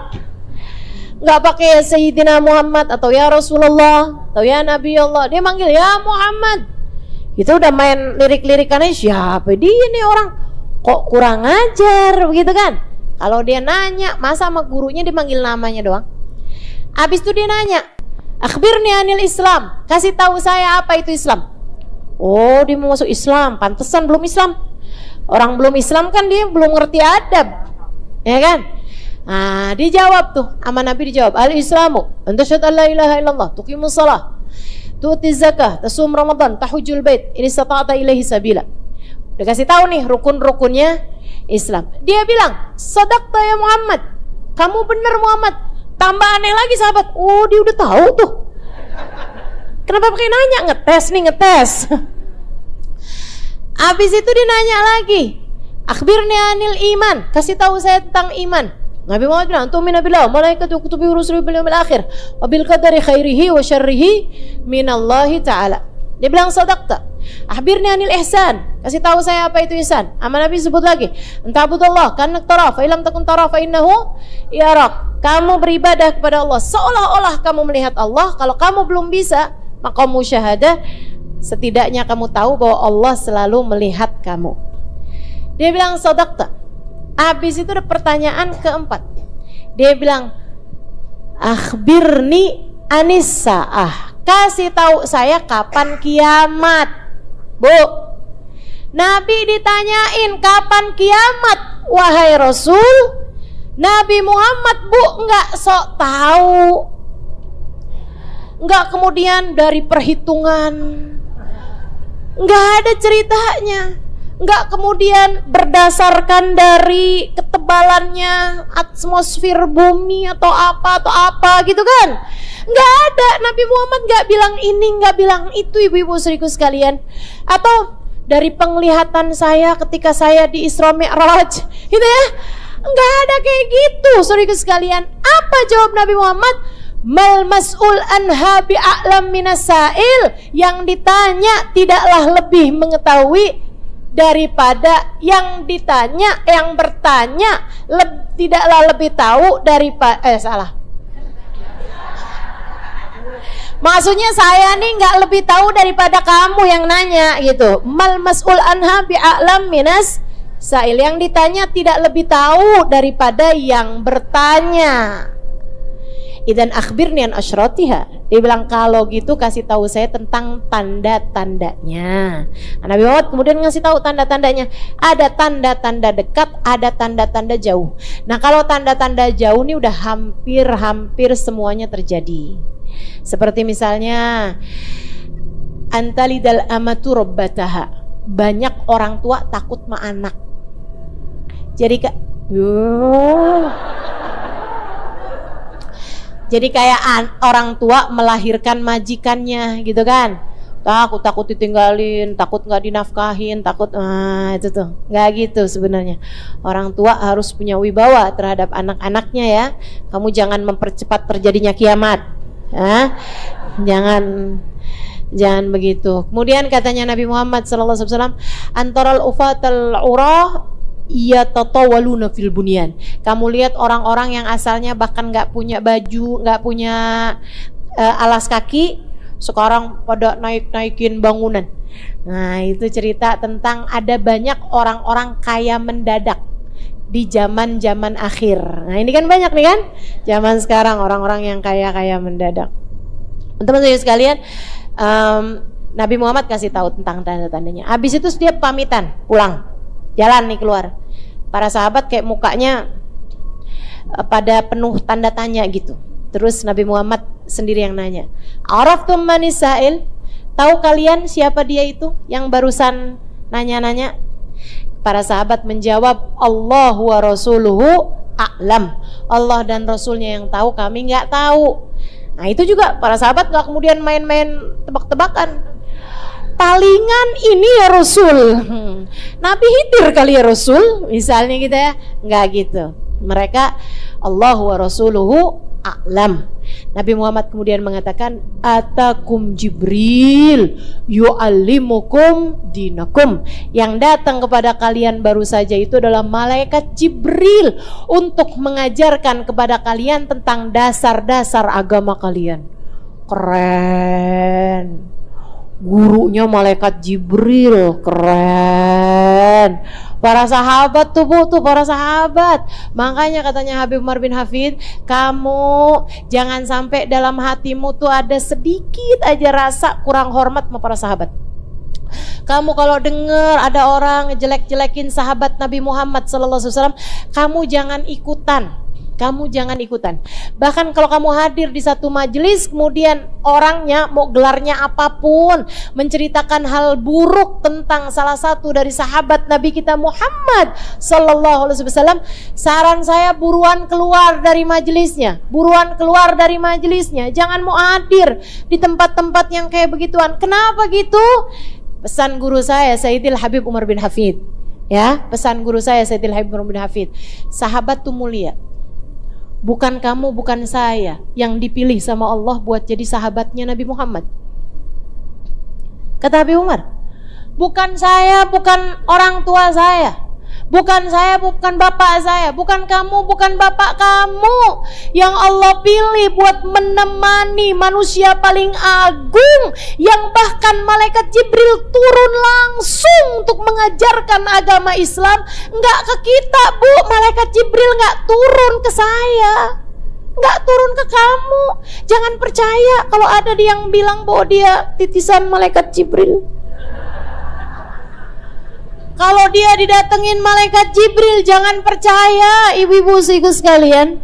Nggak pakai Sayyidina Muhammad atau ya Rasulullah atau ya Nabi Allah, dia manggil ya Muhammad. Itu udah main lirik-lirikannya, siapa dia nih orang, kok kurang ajar begitu kan. Kalau dia nanya, masa sama gurunya dipanggil namanya doang. Habis itu dia nanya, akhbirni anil Islam, kasih tahu saya apa itu Islam. Oh, dia mau masuk Islam, pantesan belum Islam. Orang belum Islam kan dia belum ngerti adab, ya kan. Nah, dijawab tuh sama Nabi, dijawab, al-Islamu antasyhadu an la ilaha illallah, tuqimus shalah, tu'tiz zakah, tasum Ramadan, tahujjul bait, in istata'ta ilaihi sabila. Udah kasih tahu nih rukun-rukunnya Islam. Dia bilang, sadaqta ya Muhammad, kamu benar Muhammad. Tambah aneh lagi sahabat, oh dia udah tahu tuh. Kenapa pakai nanya? Ngetes. Habis itu dia nanya lagi, akhbirni anil iman, kasih tahu saya tentang iman. Nabi Muhammad bilang, tu'minu billahi wa malaikatihi wa kutubihi wa rusulihi wal yawmil akhir wa bil qadari khairihi wa syarrihi minallahi ta'ala. Dia bilang sadaqta. Akhbirni anil ihsan, kasih tahu saya apa itu ihsan. Ama Nabi sebut lagi, anta'budallah ka'annaka tarahu fa illam takun tarahu fa innahu yarak. Kamu beribadah kepada Allah seolah-olah kamu melihat Allah. Kalau kamu belum bisa, maka musyahadah, setidaknya kamu tahu bahwa Allah selalu melihat kamu. Dia bilang sadaqta. Habis itu ada pertanyaan keempat. Dia bilang, akhbirni anis sa'ah, kasih tahu saya kapan kiamat. Bu, Nabi ditanyain kapan kiamat, wahai Rasul. Nabi Muhammad, bu, nggak sok tahu, nggak kemudian dari perhitungan, nggak ada ceritanya, nggak kemudian berdasarkan dari ketebalannya atmosfer bumi atau apa gitu kan. Nggak ada. Nabi Muhammad nggak bilang ini, nggak bilang itu, ibu-ibu saudariku sekalian. Atau dari penglihatan saya ketika saya di Isra Mi'raj gitu ya, nggak ada kayak gitu saudariku sekalian. Apa jawab Nabi Muhammad? Mal mas'ul anha bi'a'lam minas sa'il, yang ditanya tidaklah lebih mengetahui daripada yang ditanya. Yang bertanya tidaklah lebih tahu daripada salah. Maksudnya saya nih nggak lebih tahu daripada kamu yang nanya gitu. Mal mas'ul anha bi'a'lam minas sa'il, yang ditanya tidak lebih tahu daripada yang bertanya. Idzan akhbirni an asyratiha. Dia bilang, kalau gitu kasih tahu saya tentang tanda-tandanya. Nabi Muhammad kemudian ngasih tahu tanda-tandanya. Ada tanda-tanda dekat, ada tanda-tanda jauh. Nah, kalau tanda-tanda jauh ini udah hampir semuanya terjadi. Seperti misalnya antalidal amatu rabbataha, banyak orang tua takut sama anak. Jadi Jadi kayak orang tua melahirkan majikannya gitu kan. takut ditinggalin, takut nggak dinafkahin, takut itu tuh nggak gitu sebenarnya. Orang tua harus punya wibawa terhadap anak-anaknya ya. Kamu jangan mempercepat terjadinya kiamat, jangan begitu. Kemudian katanya Nabi Muhammad SAW, antaral ufatal urah yatatawaluna fil bunyan. Kamu lihat orang-orang yang asalnya bahkan nggak punya baju, nggak punya alas kaki, sekarang pada naikin bangunan. Nah, itu cerita tentang ada banyak orang-orang kaya mendadak di zaman akhir. Nah, ini kan banyak nih kan, zaman sekarang orang-orang yang kaya mendadak. Teman-teman sekalian, Nabi Muhammad kasih tahu tentang tanda-tandanya. Habis itu dia pamitan pulang, jalan nih keluar. Para sahabat kayak mukanya pada penuh tanda tanya gitu. Terus Nabi Muhammad sendiri yang nanya, Araftum manis sa'il? Tahu kalian siapa dia itu yang barusan nanya-nanya? Para sahabat menjawab, Allah wa rasuluhu a'lam. Allah dan Rasulnya yang tahu, kami nggak tahu. Nah, itu juga para sahabat nggak kemudian main-main tebak-tebakan. Palingan ini ya Rasul, Nabi Khidir kali ya Rasul, misalnya gitu ya. Nggak gitu. Mereka Allah wa rasuluhu a'lam. Nabi Muhammad kemudian mengatakan, atakum Jibril yu'allimukum dinakum. Yang datang kepada kalian baru saja itu adalah malaikat Jibril untuk mengajarkan kepada kalian tentang dasar-dasar agama kalian. Keren. Gurunya malaikat Jibril, keren. Para sahabat tuh Bu, para sahabat. Makanya katanya Habib Umar bin Hafid, kamu jangan sampai dalam hatimu tuh ada sedikit aja rasa kurang hormat sama para sahabat. Kamu kalau dengar ada orang jelek-jelekin sahabat Nabi Muhammad SAW, kamu jangan ikutan. Bahkan kalau kamu hadir di satu majelis, kemudian orangnya mau gelarnya apapun, menceritakan hal buruk tentang salah satu dari sahabat Nabi kita Muhammad SAW, saran saya buruan keluar dari majelisnya. Jangan mau hadir di tempat-tempat yang kayak begituan. Kenapa gitu? Pesan guru saya Sayyidil Habib Umar bin Hafid. Ya, pesan guru saya Sayyidil Habib Umar bin Hafid. Sahabat tuh mulia. Bukan kamu, bukan saya yang dipilih sama Allah buat jadi sahabatnya Nabi Muhammad. Kata Habib Umar, bukan saya, bukan orang tua saya, bukan saya, bukan bapak saya, bukan kamu, bukan bapak kamu yang Allah pilih buat menemani manusia paling agung, yang bahkan malaikat Jibril turun langsung untuk mengajarkan agama Islam. Enggak ke kita Bu, malaikat Jibril enggak turun ke saya, enggak turun ke kamu. Jangan percaya kalau ada yang bilang bahwa dia titisan malaikat Jibril. Kalau dia didatengin malaikat Jibril, jangan percaya ibu-ibu sekalian.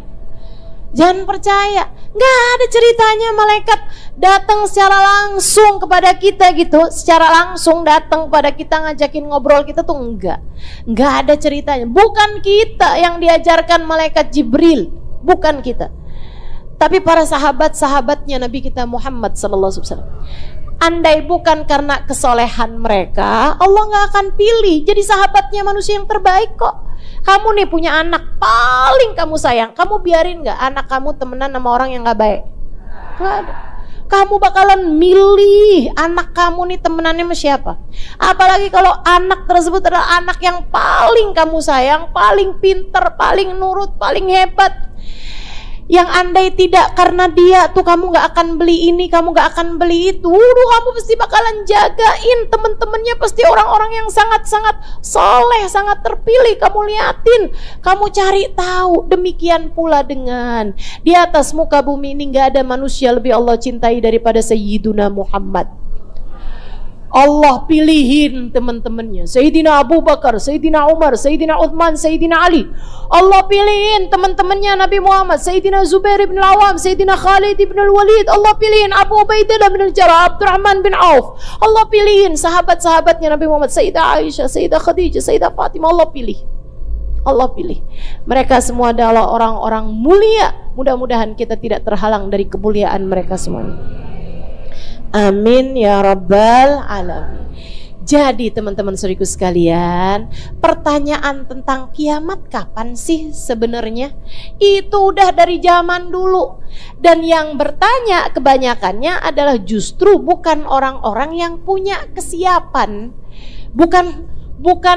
Jangan percaya. Nggak ada ceritanya malaikat datang secara langsung kepada kita gitu. Secara langsung datang kepada kita, ngajakin ngobrol kita tuh enggak. Nggak ada ceritanya. Bukan kita yang diajarkan malaikat Jibril. Bukan kita. Tapi para sahabat-sahabatnya Nabi kita Muhammad SAW. Andai bukan karena kesolehan mereka, Allah gak akan pilih jadi sahabatnya manusia yang terbaik kok. Kamu nih punya anak paling kamu sayang, kamu biarin gak anak kamu temenan sama orang yang gak baik? Gak ada. Kamu bakalan milih anak kamu nih temenannya sama siapa? Apalagi kalau anak tersebut adalah anak yang paling kamu sayang, paling pinter, paling nurut, paling hebat. Yang andai tidak karena dia tuh kamu gak akan beli ini, kamu gak akan beli itu. Kamu pasti bakalan jagain temen-temennya, pasti orang-orang yang sangat-sangat soleh, sangat terpilih. Kamu liatin, kamu cari tahu. Demikian pula dengan di atas muka bumi ini gak ada manusia lebih Allah cintai daripada Sayyiduna Muhammad. Allah pilihin teman-temannya, Sayyidina Abu Bakar, Sayyidina Umar, Sayyidina Uthman, Sayyidina Ali. Allah pilihin teman-temannya Nabi Muhammad, Sayyidina Zubair bin Al-Awwam, Sayyidina Khalid bin Al-Walid. Allah pilihin Abu Ubaidah bin Al-Jarrah, Abdurrahman bin Auf. Allah pilihin sahabat-sahabatnya Nabi Muhammad, Sayyidah Aisyah, Sayyidah Khadijah, Sayyidah Fatimah. Allah pilih. Mereka semua adalah orang-orang mulia. Mudah-mudahan kita tidak terhalang dari kemuliaan mereka semuanya. Amin ya rabbal alamin. Jadi teman-teman saudaraku sekalian, pertanyaan tentang kiamat kapan sih sebenarnya? Itu udah dari zaman dulu. Dan yang bertanya kebanyakannya adalah justru bukan orang-orang yang punya kesiapan. Bukan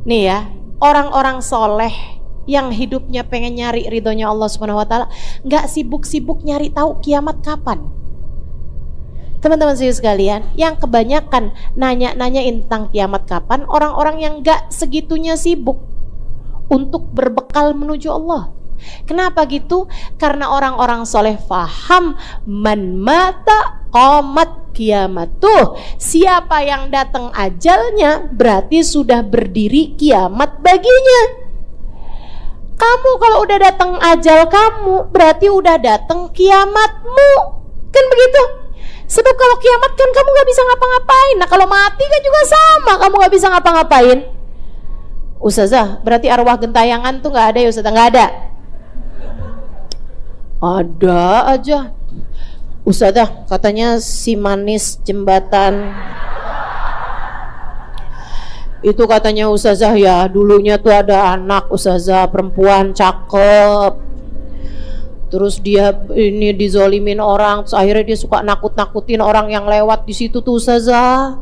nih ya, orang-orang soleh yang hidupnya pengen nyari ridhonya Allah Subhanahu wa taala, enggak sibuk-sibuk nyari tahu kiamat kapan. Teman-teman sekalian, yang kebanyakan nanya-nanyain tentang kiamat kapan, orang-orang yang gak segitunya sibuk untuk berbekal menuju Allah. Kenapa gitu? Karena orang-orang soleh faham man mata qamat kiamatuh. Siapa yang datang ajalnya berarti sudah berdiri kiamat baginya. Kamu kalau udah datang ajal kamu berarti udah datang kiamatmu. Kan begitu? Sebab kalau kiamat kan kamu gak bisa ngapa-ngapain. Nah kalau mati kan juga sama, kamu gak bisa ngapa-ngapain. Ustazah, berarti arwah gentayangan tuh gak ada ya Ustazah? Gak ada? Ada aja. Ustazah, katanya si manis jembatan itu katanya Ustazah ya, dulunya tuh ada anak Ustazah perempuan cakep. Terus dia ini dizolimin orang, terus akhirnya dia suka nakut-nakutin orang yang lewat di situ tuh Ustazah.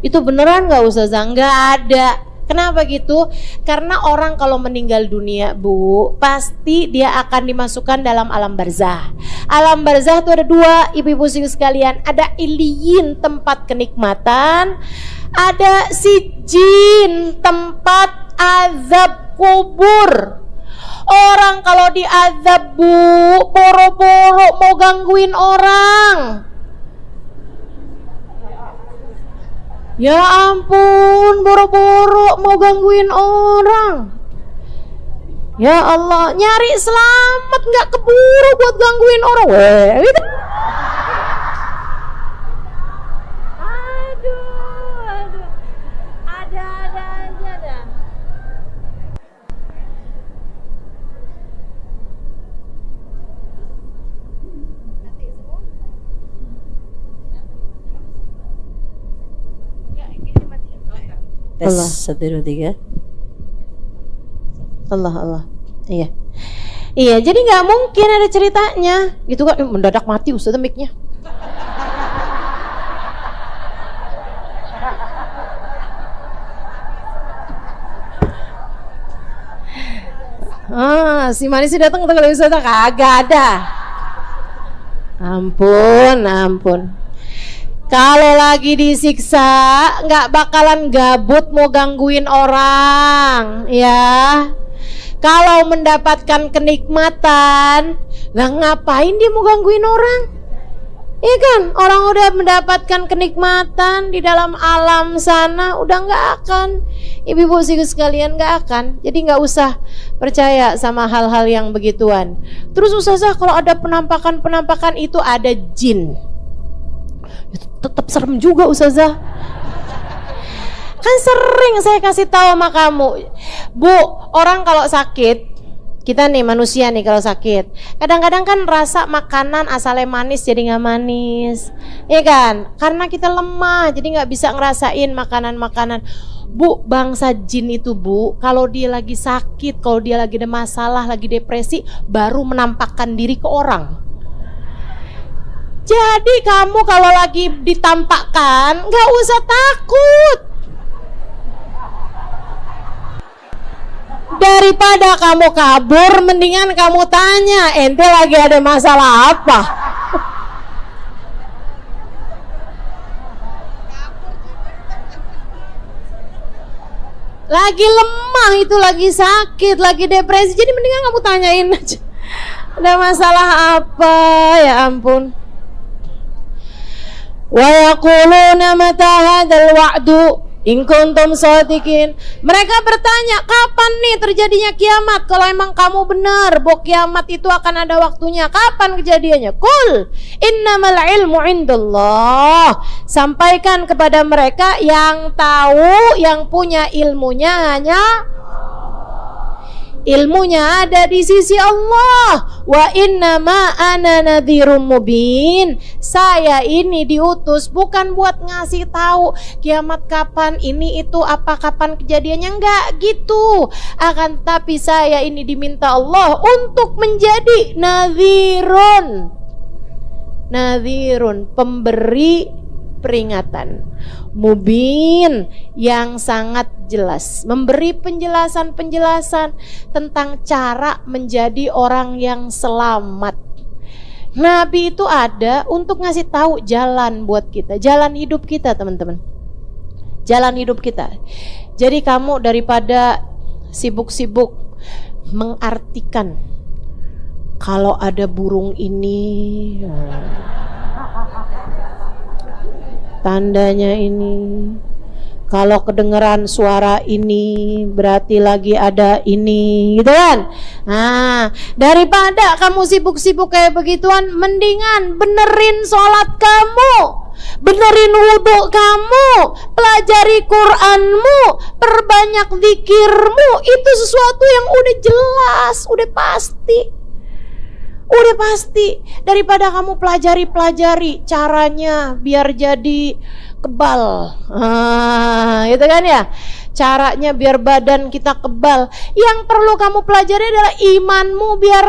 Itu beneran nggak Ustazah? Nggak ada. Kenapa gitu? Karena orang kalau meninggal dunia Bu, pasti dia akan dimasukkan dalam alam barzah. Alam barzah itu ada dua, ibu-ibu sekalian. Ada iliyin, tempat kenikmatan. Ada sijin, tempat azab kubur. Orang kalau diazab Bu, boro-boro mau gangguin orang. Ya ampun, boro-boro mau gangguin orang. Ya Allah, nyari selamat nggak keburu buat gangguin orang. Weh, gitu. Aduh. Ada aja dah. Tes Allah. 1, 2, 3. Allah. Iya, jadi nggak mungkin ada ceritanya. Gitu kan mendadak mati Ustaz mic-nya. Si manis sih datang ke Ustaz kagak ada. Ampun. Kalau lagi disiksa nggak bakalan gabut mau gangguin orang ya. Kalau mendapatkan kenikmatan, lah ngapain dia mau gangguin orang? Iya kan, orang udah mendapatkan kenikmatan di dalam alam sana, udah nggak akan. Ibu-ibu sekalian nggak akan. Jadi nggak usah percaya sama hal-hal yang begituan. Terus Ustazah, kalau ada penampakan itu ada jin. Tetap serem juga Ustazah. Kan sering saya kasih tahu sama kamu Bu, orang kalau sakit, kita nih manusia nih kalau sakit, kadang-kadang kan rasa makanan asalnya manis jadi gak manis, iya kan? Karena kita lemah jadi gak bisa ngerasain makanan-makanan. Bu, bangsa jin itu Bu, kalau dia lagi sakit, kalau dia lagi ada masalah, lagi depresi, baru menampakkan diri ke orang. Jadi kamu kalau lagi ditampakkan gak usah takut. Daripada kamu kabur, mendingan kamu tanya, ente lagi ada masalah apa? Lagi lemah itu, lagi sakit, lagi depresi, jadi mendingan kamu tanyain aja, ada masalah apa? Ya ampun. Wa yaquluna mata hadzal wa'du in kuntum shadiqin. Mereka bertanya, kapan nih terjadinya kiamat? Kalau emang kamu benar bahwa kiamat itu akan ada waktunya, kapan kejadiannya? Qul innamal ilmu indallah. Sampaikan kepada mereka yang tahu, yang punya ilmunya hanya ilmunya ada di sisi Allah. Wa innama ana nadhirum mubin. Saya ini diutus bukan buat ngasih tahu kiamat kapan, ini itu apa, kapan kejadiannya, enggak gitu. Akan tapi saya ini diminta Allah untuk menjadi nadhirun. Nadhirun, pemberi peringatan. Mubin, yang sangat jelas, memberi penjelasan-penjelasan tentang cara menjadi orang yang selamat. Nabi itu ada untuk ngasih tahu jalan buat kita, jalan hidup kita, teman-teman. Jalan hidup kita. Jadi kamu daripada sibuk-sibuk mengartikan kalau ada burung ini, tandanya ini, kalau kedengeran suara ini berarti lagi ada ini, gitu kan? Nah, daripada kamu sibuk-sibuk kayak begituan, mendingan benerin sholat kamu, benerin wudhu kamu, pelajari Quranmu, perbanyak zikirmu. Itu sesuatu yang udah jelas, udah pasti. Udah pasti. Daripada kamu pelajari caranya biar jadi kebal, gitu kan ya, caranya biar badan kita kebal. Yang perlu kamu pelajari adalah imanmu biar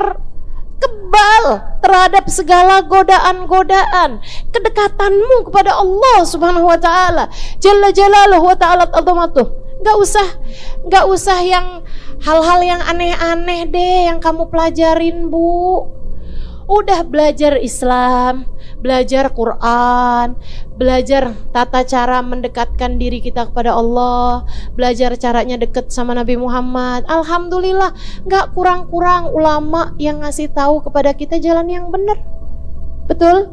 kebal terhadap segala godaan-godaan, kedekatanmu kepada Allah Subhanahu wa taala, Jalla Jalaluhu wa ta'ala azamatuh. Enggak usah yang hal-hal yang aneh-aneh deh yang kamu pelajarin, Bu. Udah belajar Islam, belajar Quran, belajar tata cara mendekatkan diri kita kepada Allah, belajar caranya deket sama Nabi Muhammad. Alhamdulillah, gak kurang-kurang ulama yang ngasih tahu kepada kita jalan yang benar. Betul?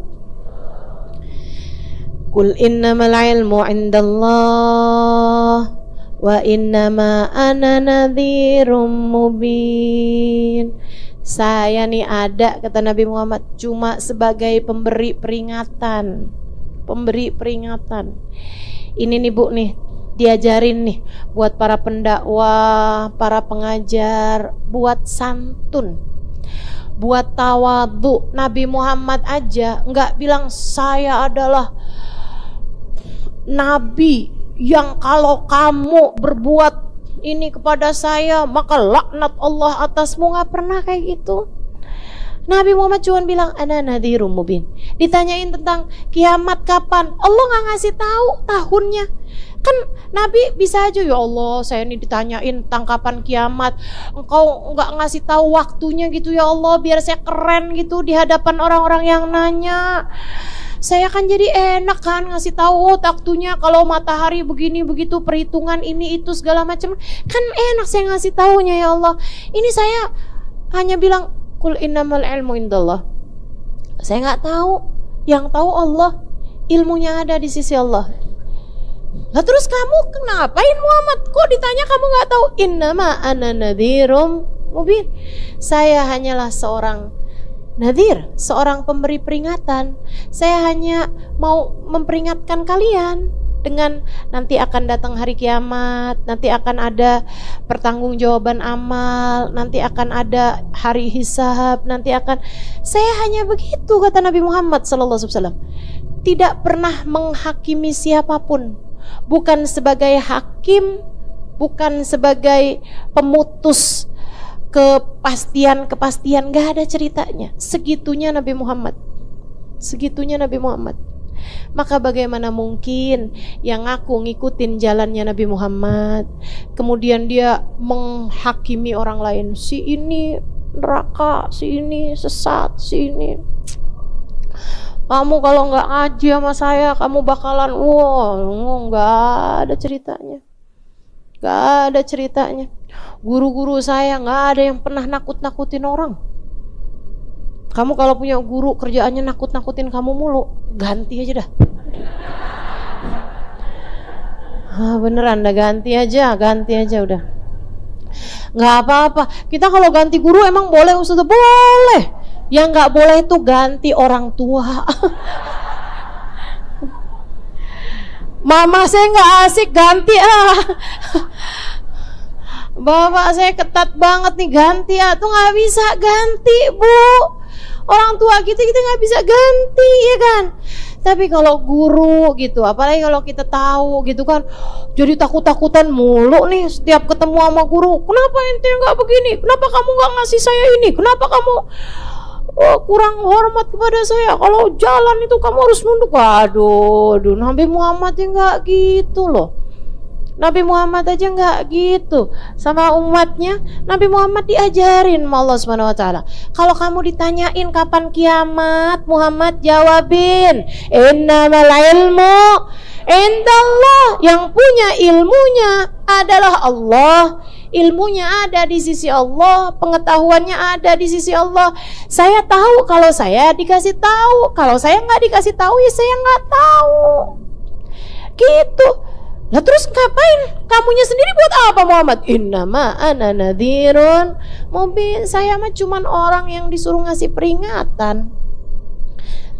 Qul innamal ilmu indallah wa innama ana nadhirum mubin. Saya nih ada, kata Nabi Muhammad, cuma sebagai pemberi peringatan. Pemberi peringatan. Ini nih Bu nih, diajarin nih buat para pendakwah, para pengajar, buat santun, buat tawadhu. Nabi Muhammad aja nggak bilang saya adalah Nabi yang kalau kamu berbuat ini kepada saya maka laknat Allah atasmu. Gak pernah kayak gitu. Nabi Muhammad cuma bilang ana nadhirum mubin. Ditanyain tentang kiamat kapan, Allah gak ngasih tahu tahunnya. Kan Nabi bisa aja, ya Allah saya ini ditanyain tentang kapan kiamat, engkau gak ngasih tahu waktunya gitu ya Allah, biar saya keren gitu di hadapan orang-orang yang nanya. Saya kan jadi enak kan ngasih tahu waktunya, kalau matahari begini begitu, perhitungan ini itu segala macam. Kan enak saya ngasih taunya ya Allah. Ini saya hanya bilang kul innamal ilmu indallah. Saya nggak tahu, yang tahu Allah, ilmunya ada di sisi Allah. Lah terus kamu kenapain Muhammad? Kok ditanya kamu nggak tahu? Innama ana nadhirum mubin. Saya hanyalah seorang nadhir, seorang pemberi peringatan. Saya hanya mau memperingatkan kalian dengan nanti akan datang hari kiamat, nanti akan ada pertanggungjawaban amal, nanti akan ada hari hisab, nanti akan. Saya hanya begitu, kata Nabi Muhammad SAW. Tidak pernah menghakimi siapapun, bukan sebagai hakim, bukan sebagai pemutus kepastian, gak ada ceritanya. Segitunya Nabi Muhammad. Segitunya Nabi Muhammad. Maka bagaimana mungkin yang aku ngikutin jalannya Nabi Muhammad, kemudian dia menghakimi orang lain, si ini neraka, si ini sesat, si ini. Kamu kalau gak ngaji sama saya, kamu bakalan gak ada ceritanya. Gak ada ceritanya. Guru-guru saya gak ada yang pernah nakut-nakutin orang. Kamu kalau punya guru kerjaannya nakut-nakutin kamu mulu, ganti aja dah. Beneran dah, ganti aja udah. Gak apa-apa. Kita kalau ganti guru emang boleh Ustaz? Boleh. Yang gak boleh itu ganti orang tua. Mama saya gak asik, ganti Bapak saya ketat banget nih, ganti tuh nggak bisa ganti Bu. Orang tua kita nggak bisa ganti ya kan. Tapi kalau guru gitu, apalagi kalau kita tahu gitu kan, jadi takut-takutan mulu nih setiap ketemu sama guru. Kenapa ente nggak begini? Kenapa kamu nggak ngasih saya ini? Kenapa kamu kurang hormat kepada saya? Kalau jalan itu kamu harus nunduk. Waduh, Nabi Muhammad nggak gitu loh. Nabi Muhammad aja nggak gitu sama umatnya. Nabi Muhammad diajarin sama Allah Subhanahu wa taala. Kalau kamu ditanyain kapan kiamat, Muhammad jawabin, innamal ilmu indallah. Yang punya ilmunya adalah Allah. Ilmunya ada di sisi Allah, pengetahuannya ada di sisi Allah. Saya tahu kalau saya dikasih tahu, kalau saya nggak dikasih tahu ya saya nggak tahu. Gitu. Nah terus ngapain? Kamunya sendiri buat apa Muhammad? Innama ana nadhirun mubin. Saya mah cuman orang yang disuruh ngasih peringatan.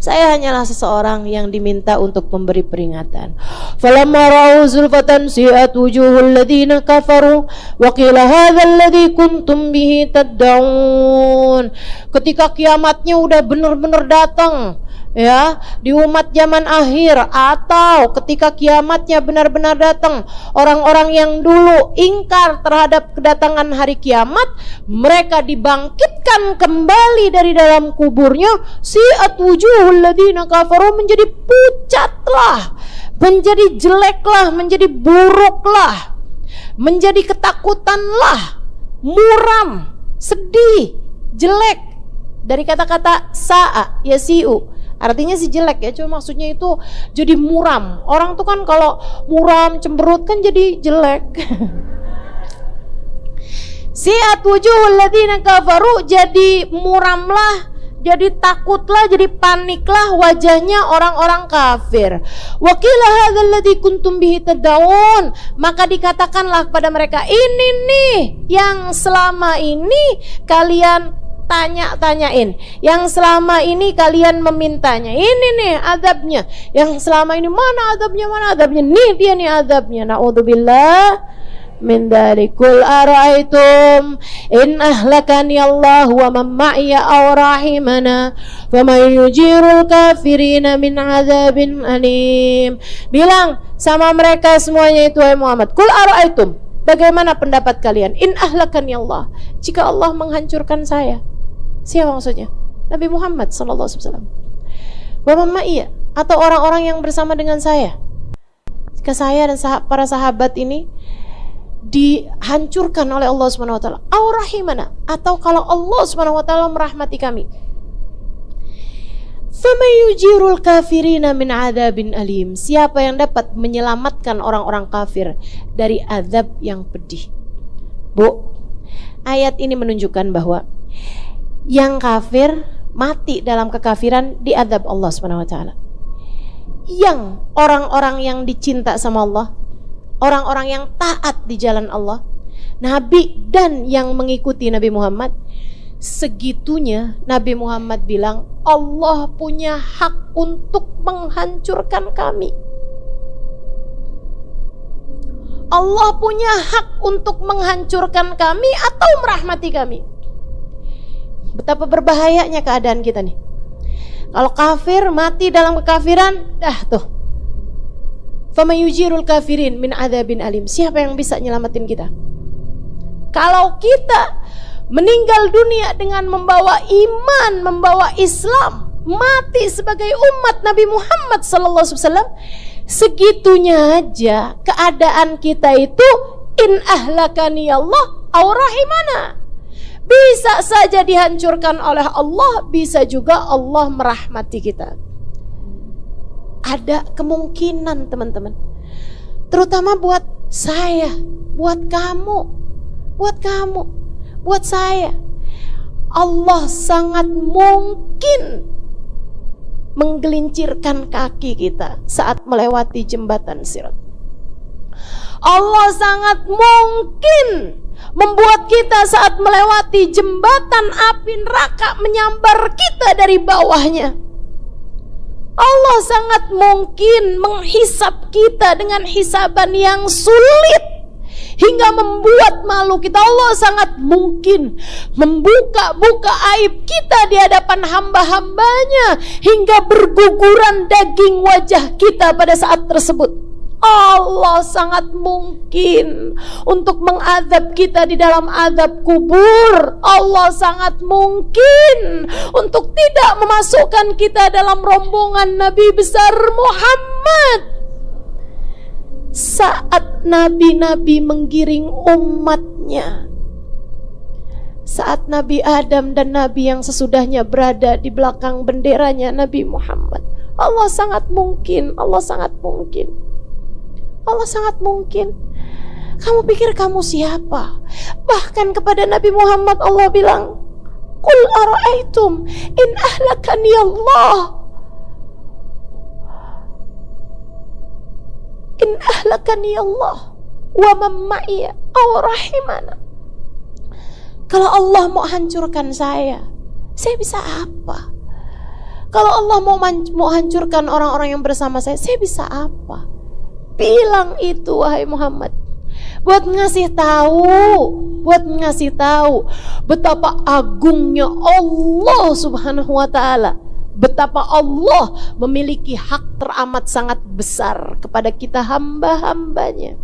Saya hanyalah seseorang yang diminta untuk memberi peringatan. Falamma ra'u zulfatan si'at wujuhul ladzina kafaru wa qila hadzal ladzi kuntum bihi tad'un. Ketika kiamatnya udah benar-benar datang, ya, di umat zaman akhir, atau ketika kiamatnya benar-benar datang, orang-orang yang dulu ingkar terhadap kedatangan hari kiamat, mereka dibangkitkan kembali dari dalam kuburnya. Si'at wujuhul ladzina kafaru, menjadi pucatlah, menjadi jeleklah, menjadi buruklah, menjadi ketakutanlah, muram, sedih, jelek. Dari kata-kata sa'a yasi'u, artinya si jelek ya, cuma maksudnya itu jadi muram. Orang tuh kan kalau muram, cemberut kan jadi jelek. Si'at wujuhul ladzina kafaru, jadi muramlah, jadi takutlah, jadi paniklah wajahnya orang-orang kafir. Wa qila hadzal ladzi kuntum bihi tad'un, maka dikatakanlah kepada mereka, ini nih yang selama ini kalian tanyain, yang selama ini kalian memintanya. Ini nih azabnya, yang selama ini mana azabnya, nih dia nih azabnya. Naudzubillah min dzalik. Qul ara'aytum in ahlakani Allah wa man ma'iya aw rahimana faman yujirul kafirina min adzabin alim. Bilang sama mereka semuanya itu, hai Muhammad, qul ara'aytum, bagaimana pendapat kalian, in ahlakani Allah, jika Allah menghancurkan saya. Siapa maksudnya? Nabi Muhammad sallallahu alaihi wasallam. Wa man ma'iya, atau orang-orang yang bersama dengan saya. Jika saya dan para sahabat ini dihancurkan oleh Allah Subhanahu wa taala, aw rahimana, atau kalau Allah Subhanahu wa taala merahmati kami, faman yujirul kafirina min adzabin alim, siapa yang dapat menyelamatkan orang-orang kafir dari azab yang pedih. Bu, ayat ini menunjukkan bahwa yang kafir mati dalam kekafiran diazab Allah Subhanahu wa taala. Yang orang-orang yang dicinta sama Allah, orang-orang yang taat di jalan Allah, Nabi dan yang mengikuti Nabi Muhammad, segitunya Nabi Muhammad bilang, Allah punya hak untuk menghancurkan kami. Allah punya hak untuk menghancurkan kami atau merahmati kami. Betapa berbahayanya keadaan kita nih. Kalau kafir mati dalam kekafiran, dah tuh. Faman yujirul kafirin min adzabin alim. Siapa yang bisa nyelamatin kita? Kalau kita meninggal dunia dengan membawa iman, membawa Islam, mati sebagai umat Nabi Muhammad sallallahu alaihi wasallam, segitunya aja keadaan kita itu, in ahlakani Allah aw rahimana. Bisa saja dihancurkan oleh Allah, bisa juga Allah merahmati kita. Ada kemungkinan teman-teman, terutama buat saya, buat kamu, buat saya, Allah sangat mungkin menggelincirkan kaki kita saat melewati jembatan Sirat. Allah sangat mungkin membuat kita saat melewati jembatan api neraka menyambar kita dari bawahnya. Allah sangat mungkin menghisap kita dengan hisaban yang sulit, hingga membuat malu kita. Allah sangat mungkin membuka aib kita di hadapan hamba-hambanya hingga berguguran daging wajah kita pada saat tersebut. Allah sangat mungkin untuk mengadab kita di dalam adab kubur. Allah sangat mungkin untuk tidak memasukkan kita dalam rombongan Nabi besar Muhammad saat nabi-nabi menggiring umatnya, saat Nabi Adam dan Nabi yang sesudahnya berada di belakang benderanya Nabi Muhammad. Allah sangat mungkin, Allah sangat mungkin, Allah sangat mungkin. Kamu pikir kamu siapa? Bahkan kepada Nabi Muhammad Allah bilang, "Qul ara'aitum in ahlakani Allah, in ahlakani Allah wa man ma'iya aw rahimana." Kalau Allah mau hancurkan saya bisa apa? Kalau Allah mau hancurkan orang-orang yang bersama saya bisa apa? Bilang itu wahai Muhammad, buat ngasih tahu betapa agungnya Allah Subhanahu wa taala, betapa Allah memiliki hak teramat sangat besar kepada kita hamba-hambanya.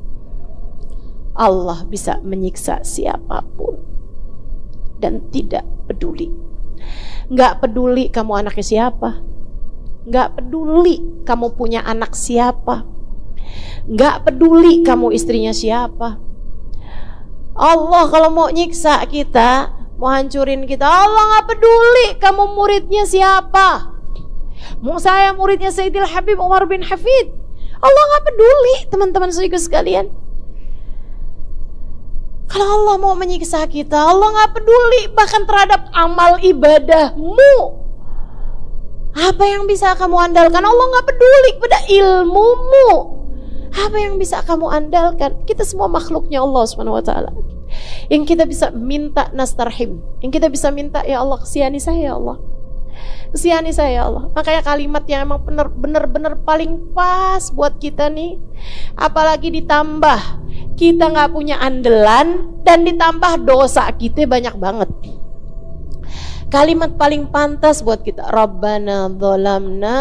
Allah bisa menyiksa siapapun dan tidak peduli. Gak peduli kamu anaknya siapa, gak peduli kamu punya anak siapa, gak peduli kamu istrinya siapa. Allah kalau mau nyiksa kita, mau hancurin kita, Allah gak peduli kamu muridnya siapa. Mau saya muridnya Sayyidil Habib Umar bin Hafid, Allah gak peduli teman-teman saudara sekalian. Kalau Allah mau menyiksa kita, Allah gak peduli bahkan terhadap amal ibadahmu. Apa yang bisa kamu andalkan? Allah gak peduli pada ilmumu. Apa yang bisa kamu andalkan? Kita semua makhluknya Allah Subhanahu wa taala. Yang kita bisa minta nastarhim, yang kita bisa minta, ya Allah kasihani saya ya Allah, kasihani saya ya Allah. Makanya kalimat yang emang bener-bener paling pas buat kita nih. Apalagi ditambah kita gak punya andalan dan ditambah dosa kita banyak banget. Kalimat paling pantas buat kita, Rabbana dzalamna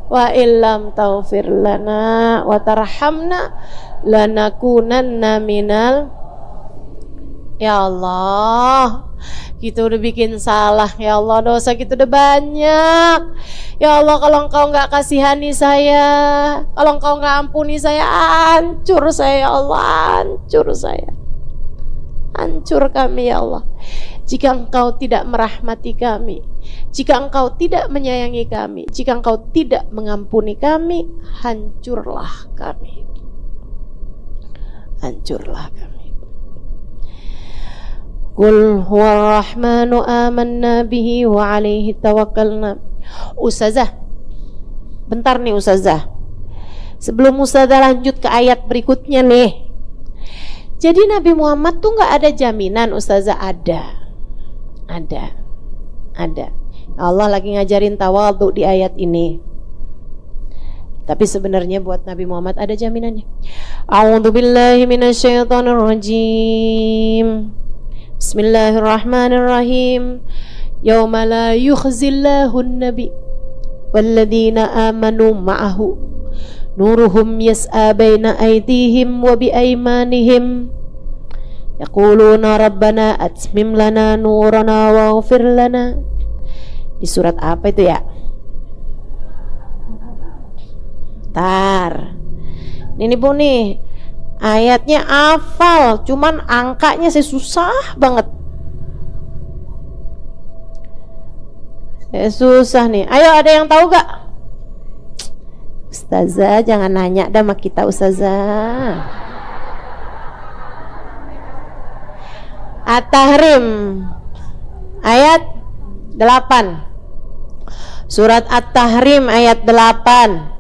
wa illam taghfir lana wa tarhamna lanakunanna minal. Ya Allah, kita udah bikin salah ya Allah, dosa kita udah banyak ya Allah. Kalau Engkau gak kasihani saya, kalau Engkau gak ampuni saya, hancur saya ya Allah, hancur saya, hancur kami ya Allah. Jika Engkau tidak merahmati kami, jika Engkau tidak menyayangi kami, jika Engkau tidak mengampuni kami, hancurlah kami, hancurlah kami. Qul huwa rahmanu amanna bihi wa alaihi tawakkalna. Ustazah, bentar nih Ustazah, sebelum Ustazah lanjut ke ayat berikutnya nih. Jadi Nabi Muhammad tuh gak ada jaminan Ustazah. Ada. Allah lagi ngajarin tawadhu di ayat ini. Tapi sebenarnya buat Nabi Muhammad ada jaminannya. A'udzubillahi minasyaitonirrajim. Bismillahirrahmanirrahim. Yauma la yukhzillahu an-nabi walladzina amanu ma'ahu nuruhum yas'a baina aydihim wa biaymanihim yaquluna rabbana atmim lana nurana waghfir lana. Di surat apa itu ya? Ini Bu nih, ayatnya hafal, cuman angkanya saya susah banget. Susah nih. Ayo, ada yang tahu gak? Ustazah jangan nanya dah sama kita Ustazah. At-Tahrim ayat 8. Surat At-Tahrim ayat 8.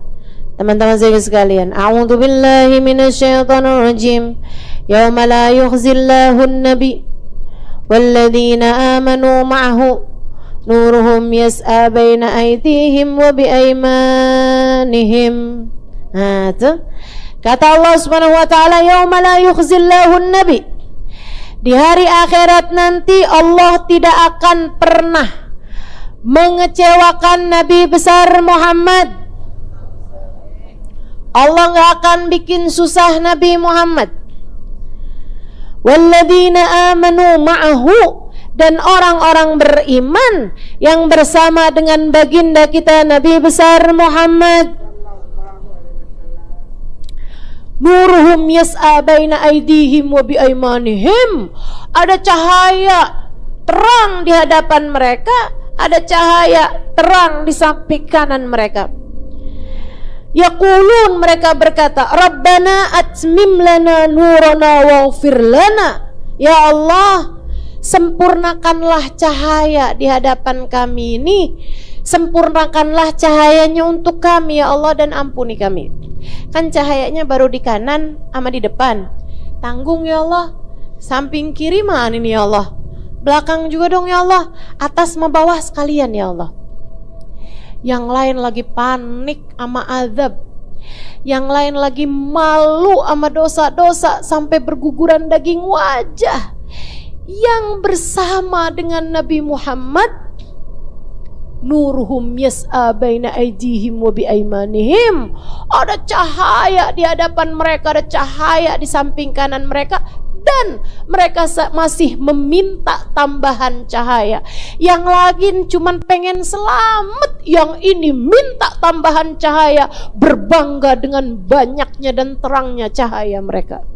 Teman-teman saya sekalian, a'udzubillahi minasyaitonirrajim. Yauma la yukhzillahu an-nabi walladzina amanu ma'ahu nuruhum yas'a baina aydihim wa biaymanihim. Nah, tuh Kata Allah Subhanahu wa taala, "Yauma la yukhzillahu an-nabi." Di hari akhirat nanti Allah tidak akan pernah mengecewakan Nabi besar Muhammad. Allah enggak akan bikin susah Nabi Muhammad. Walladzina amanu ma'ahu, dan orang-orang beriman yang bersama dengan baginda kita Nabi besar Muhammad. Nuruhum yas'a baina aydihim wa bi aymanihim. Ada cahaya terang di hadapan mereka, ada cahaya terang di samping kanan mereka. Yaqulun, mereka berkata, Rabbana atmim lana nurana waghfir lana. Ya Allah, sempurnakanlah cahaya di hadapan kami ini. Sempurnakanlah cahayanya untuk kami ya Allah, dan ampuni kami. Kan cahayanya baru di kanan sama di depan. Tanggung ya Allah. Samping kiri mana ini ya Allah? Belakang juga dong ya Allah. Atas sama bawah sekalian ya Allah. Yang lain lagi panik sama azab, yang lain lagi malu sama dosa-dosa sampai berguguran daging wajah. Yang bersama dengan Nabi Muhammad, nuruhum yas'a baina aydihim wa bi aymanihim. Ada cahaya di hadapan mereka, ada cahaya di samping kanan mereka, dan mereka masih meminta tambahan cahaya. Yang lagi cuman pengen selamat, yang ini minta tambahan cahaya, berbangga dengan banyaknya dan terangnya cahaya mereka.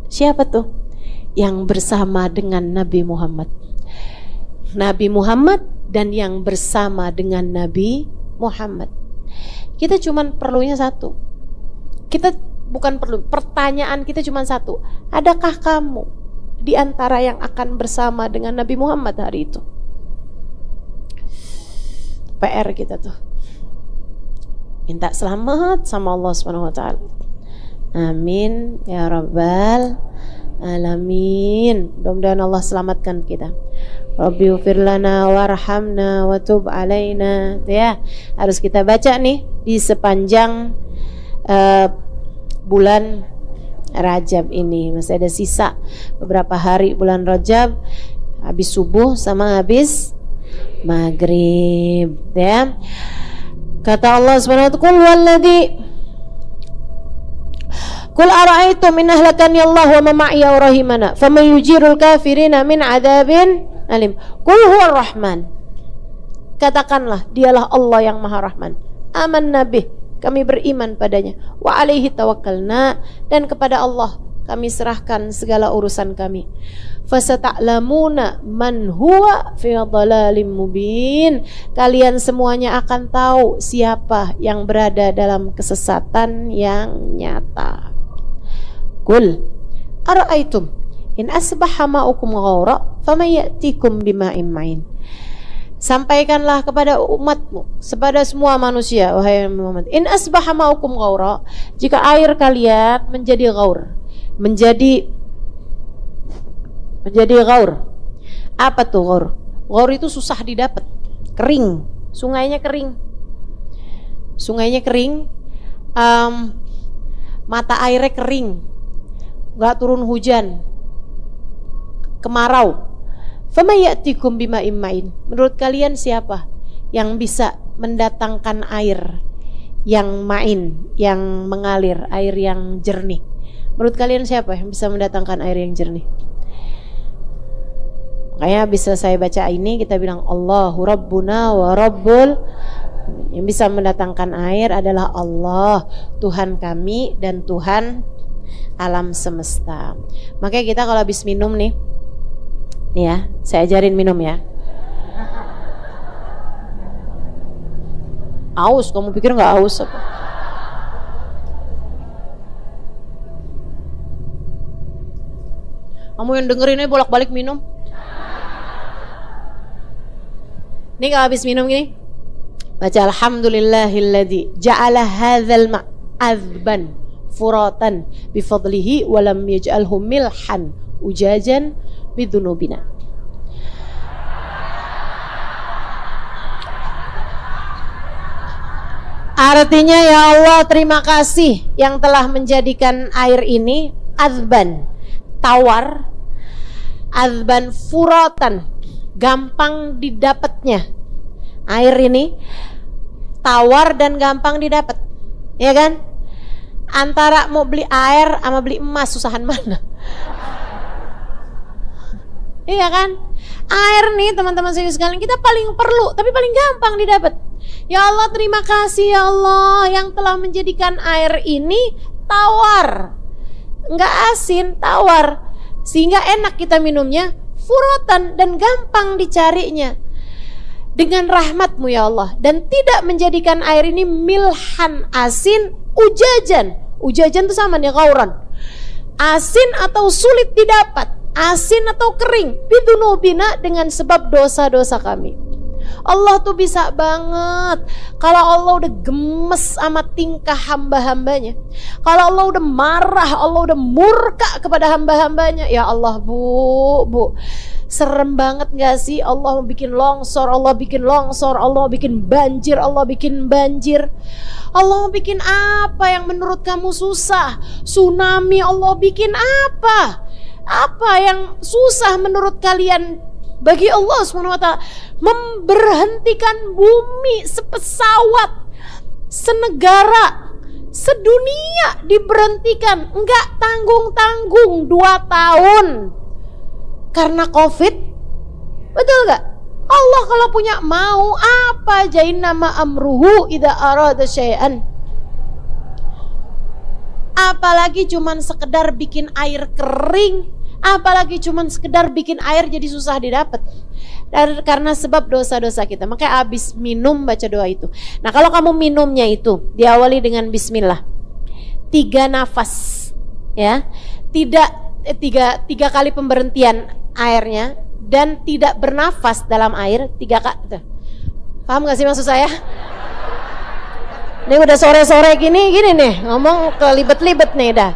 Siapa tuh? Yang bersama dengan Nabi Muhammad. Nabi Muhammad dan yang bersama dengan Nabi Muhammad. Kita cuman perlunya satu. Pertanyaan kita cuma satu. Adakah kamu di antara yang akan bersama dengan Nabi Muhammad hari itu? PR kita tuh. Minta selamat sama Allah Subhanahu wa taala. Amin ya rabbal alamin. Mudah-mudahan Allah selamatkan kita. Rabbi ighfir lana warhamna wa tub alaina. Ya, harus kita baca nih di sepanjang bulan Rajab ini. Masih ada sisa beberapa hari bulan Rajab, habis subuh sama habis maghrib ya. Kata Allah Subhanahu wa ta'ala, Qul ara'aytum in ahlakani Allah wa man ma'iya wa rahimana faman yujirul kafirina min adzabin alim. Qul huwar rahman. Katakanlah, dialah Allah yang Maha Rahman. Amanna bih, kami beriman padanya. Wa alaihi tawakkalna, dan kepada Allah kami serahkan segala urusan kami. Fasata'lamuna man huwa fi dhalalim mubin. Kalian semuanya akan tahu siapa yang berada dalam kesesatan yang nyata. Qul ara'aytum in asbaha ma'ukum ghaura faman ya'tikum bima'in ma'in. Sampaikanlah kepada umatmu, kepada semua manusia, wahai Muhammad, in asbaha ma'ukum ghaura, jika air kalian menjadi ghaur, menjadi ghaur. Apa tuh ghaur? Ghaur itu susah didapat, kering, sungainya kering, mata airnya kering, gak turun hujan, kemarau. Famayatikum bima'in ma'in. Menurut kalian siapa yang bisa mendatangkan air yang ma'in, yang mengalir, air yang jernih? Menurut kalian siapa yang bisa mendatangkan air yang jernih? Makanya bisa saya baca ini, kita bilang Allahu Rabbuna wa Rabbul. Yang bisa mendatangkan air adalah Allah, Tuhan kami dan Tuhan alam semesta. Makanya kita kalau habis minum nih ya, saya ajarin minum ya. Aus, kamu pikir nggak aus apa? Kamu yang dengerin ini bolak-balik minum. Ini kalau habis minum gini, baca alhamdulillahilladzi ja'ala hadzal ma'adzban furatan bifadlihi wa lam yaj'alhu milhan ujajan bidunubina. Artinya ya Allah terima kasih yang telah menjadikan air ini azban, tawar, azban furatan, gampang didapatnya. Air ini tawar dan gampang didapat, ya kan? Antara mau beli air sama beli emas, susahan mana? Iya kan? Air nih teman-teman sekalian kita paling perlu, tapi paling gampang didapat. Ya Allah terima kasih ya Allah yang telah menjadikan air ini tawar, nggak asin, tawar, sehingga enak kita minumnya, furotan dan gampang dicarinya. Dengan rahmat-Mu ya Allah, dan tidak menjadikan air ini milhan, asin, ujajan. Ujajan itu sama nih kauran, asin atau sulit didapat, asin atau kering, bidunubina, dengan sebab dosa-dosa kami. Allah tuh bisa banget. Kalau Allah udah gemes sama tingkah hamba-hambanya, kalau Allah udah marah, Allah udah murka kepada hamba-hambanya, ya Allah bu, serem banget gak sih? Allah mau bikin longsor, Allah bikin longsor, Allah mau bikin banjir, Allah bikin banjir. Allah mau bikin apa yang menurut kamu susah? Tsunami Allah bikin apa? Apa yang susah menurut kalian? Bagi Allah SWT memberhentikan bumi sepesawat, senegara, sedunia diberhentikan, enggak tanggung-tanggung 2 tahun karena COVID. Betul gak? Allah kalau punya mau apa aja, innama amruhu idza arada syai'an. Apalagi cuman sekedar bikin air kering, apalagi cuman sekedar bikin air jadi susah didapat, dan karena sebab dosa-dosa kita. Makanya habis minum baca doa itu. Nah kalau kamu minumnya itu diawali dengan bismillah, 3 nafas ya, tidak tiga kali pemberhentian airnya, dan tidak bernafas dalam air 3 kali. Paham gak sih maksud saya? Ini udah sore-sore gini nih ngomong kelibet-libet nih dah.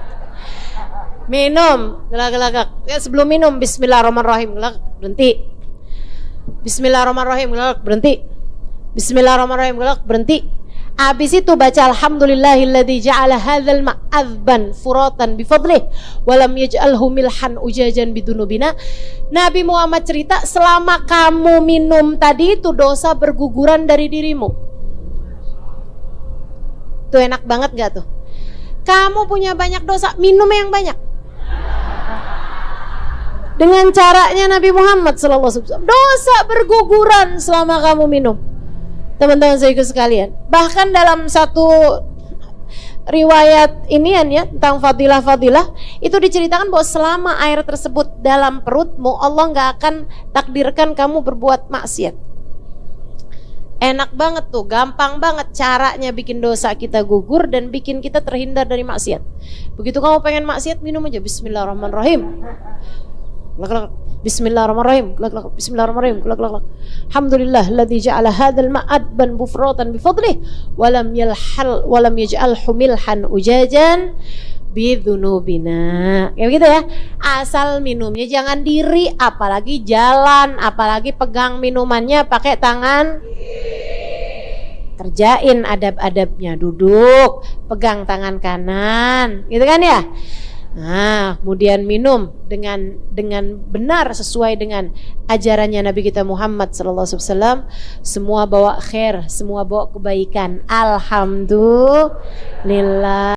Minum, gelak-gelak. Ya, sebelum minum bismillahirrahmanirrahim, gelak, berhenti. Bismillahirrahmanirrahim, gelak, berhenti. Bismillahirrahmanirrahim, gelak, berhenti. Habis itu baca alhamdulillahilladzi ja'ala hadzal ma'adzban furatan bifadlih wa lam yaj'alhu milhan ujajan bidunubina. Nabi Muhammad cerita, selama kamu minum tadi itu dosa berguguran dari dirimu. Tuh enak banget gak tuh? Kamu punya banyak dosa, minum yang banyak. Dengan caranya Nabi Muhammad SAW, dosa berguguran selama kamu minum. Teman-teman saya sekalian, bahkan dalam satu riwayat inian ya tentang fadilah-fadilah itu diceritakan bahwa selama air tersebut dalam perutmu, Allah gak akan takdirkan kamu berbuat maksiat. Enak banget tuh, gampang banget caranya bikin dosa kita gugur dan bikin kita terhindar dari maksiat. Begitu kamu pengen maksiat, minum aja bismillahirrahmanirrahim. Bismillahirrahmanirrahim. Bismillahirrahmanirrahim. Alhamdulillah alladzi ja'ala hadzal ma'adban bufratan bifadlih wa lam yaj'alhu milhan ujajan bidzunubina. Kayak begitu ya. Asal minumnya jangan diri, apalagi jalan, apalagi pegang minumannya pakai tangan. Kerjain adab-adabnya, duduk, pegang tangan kanan, gitu kan ya. Nah, kemudian minum dengan benar sesuai dengan ajarannya Nabi kita Muhammad SAW. Semua bawa khair, semua bawa kebaikan. Alhamdulillah.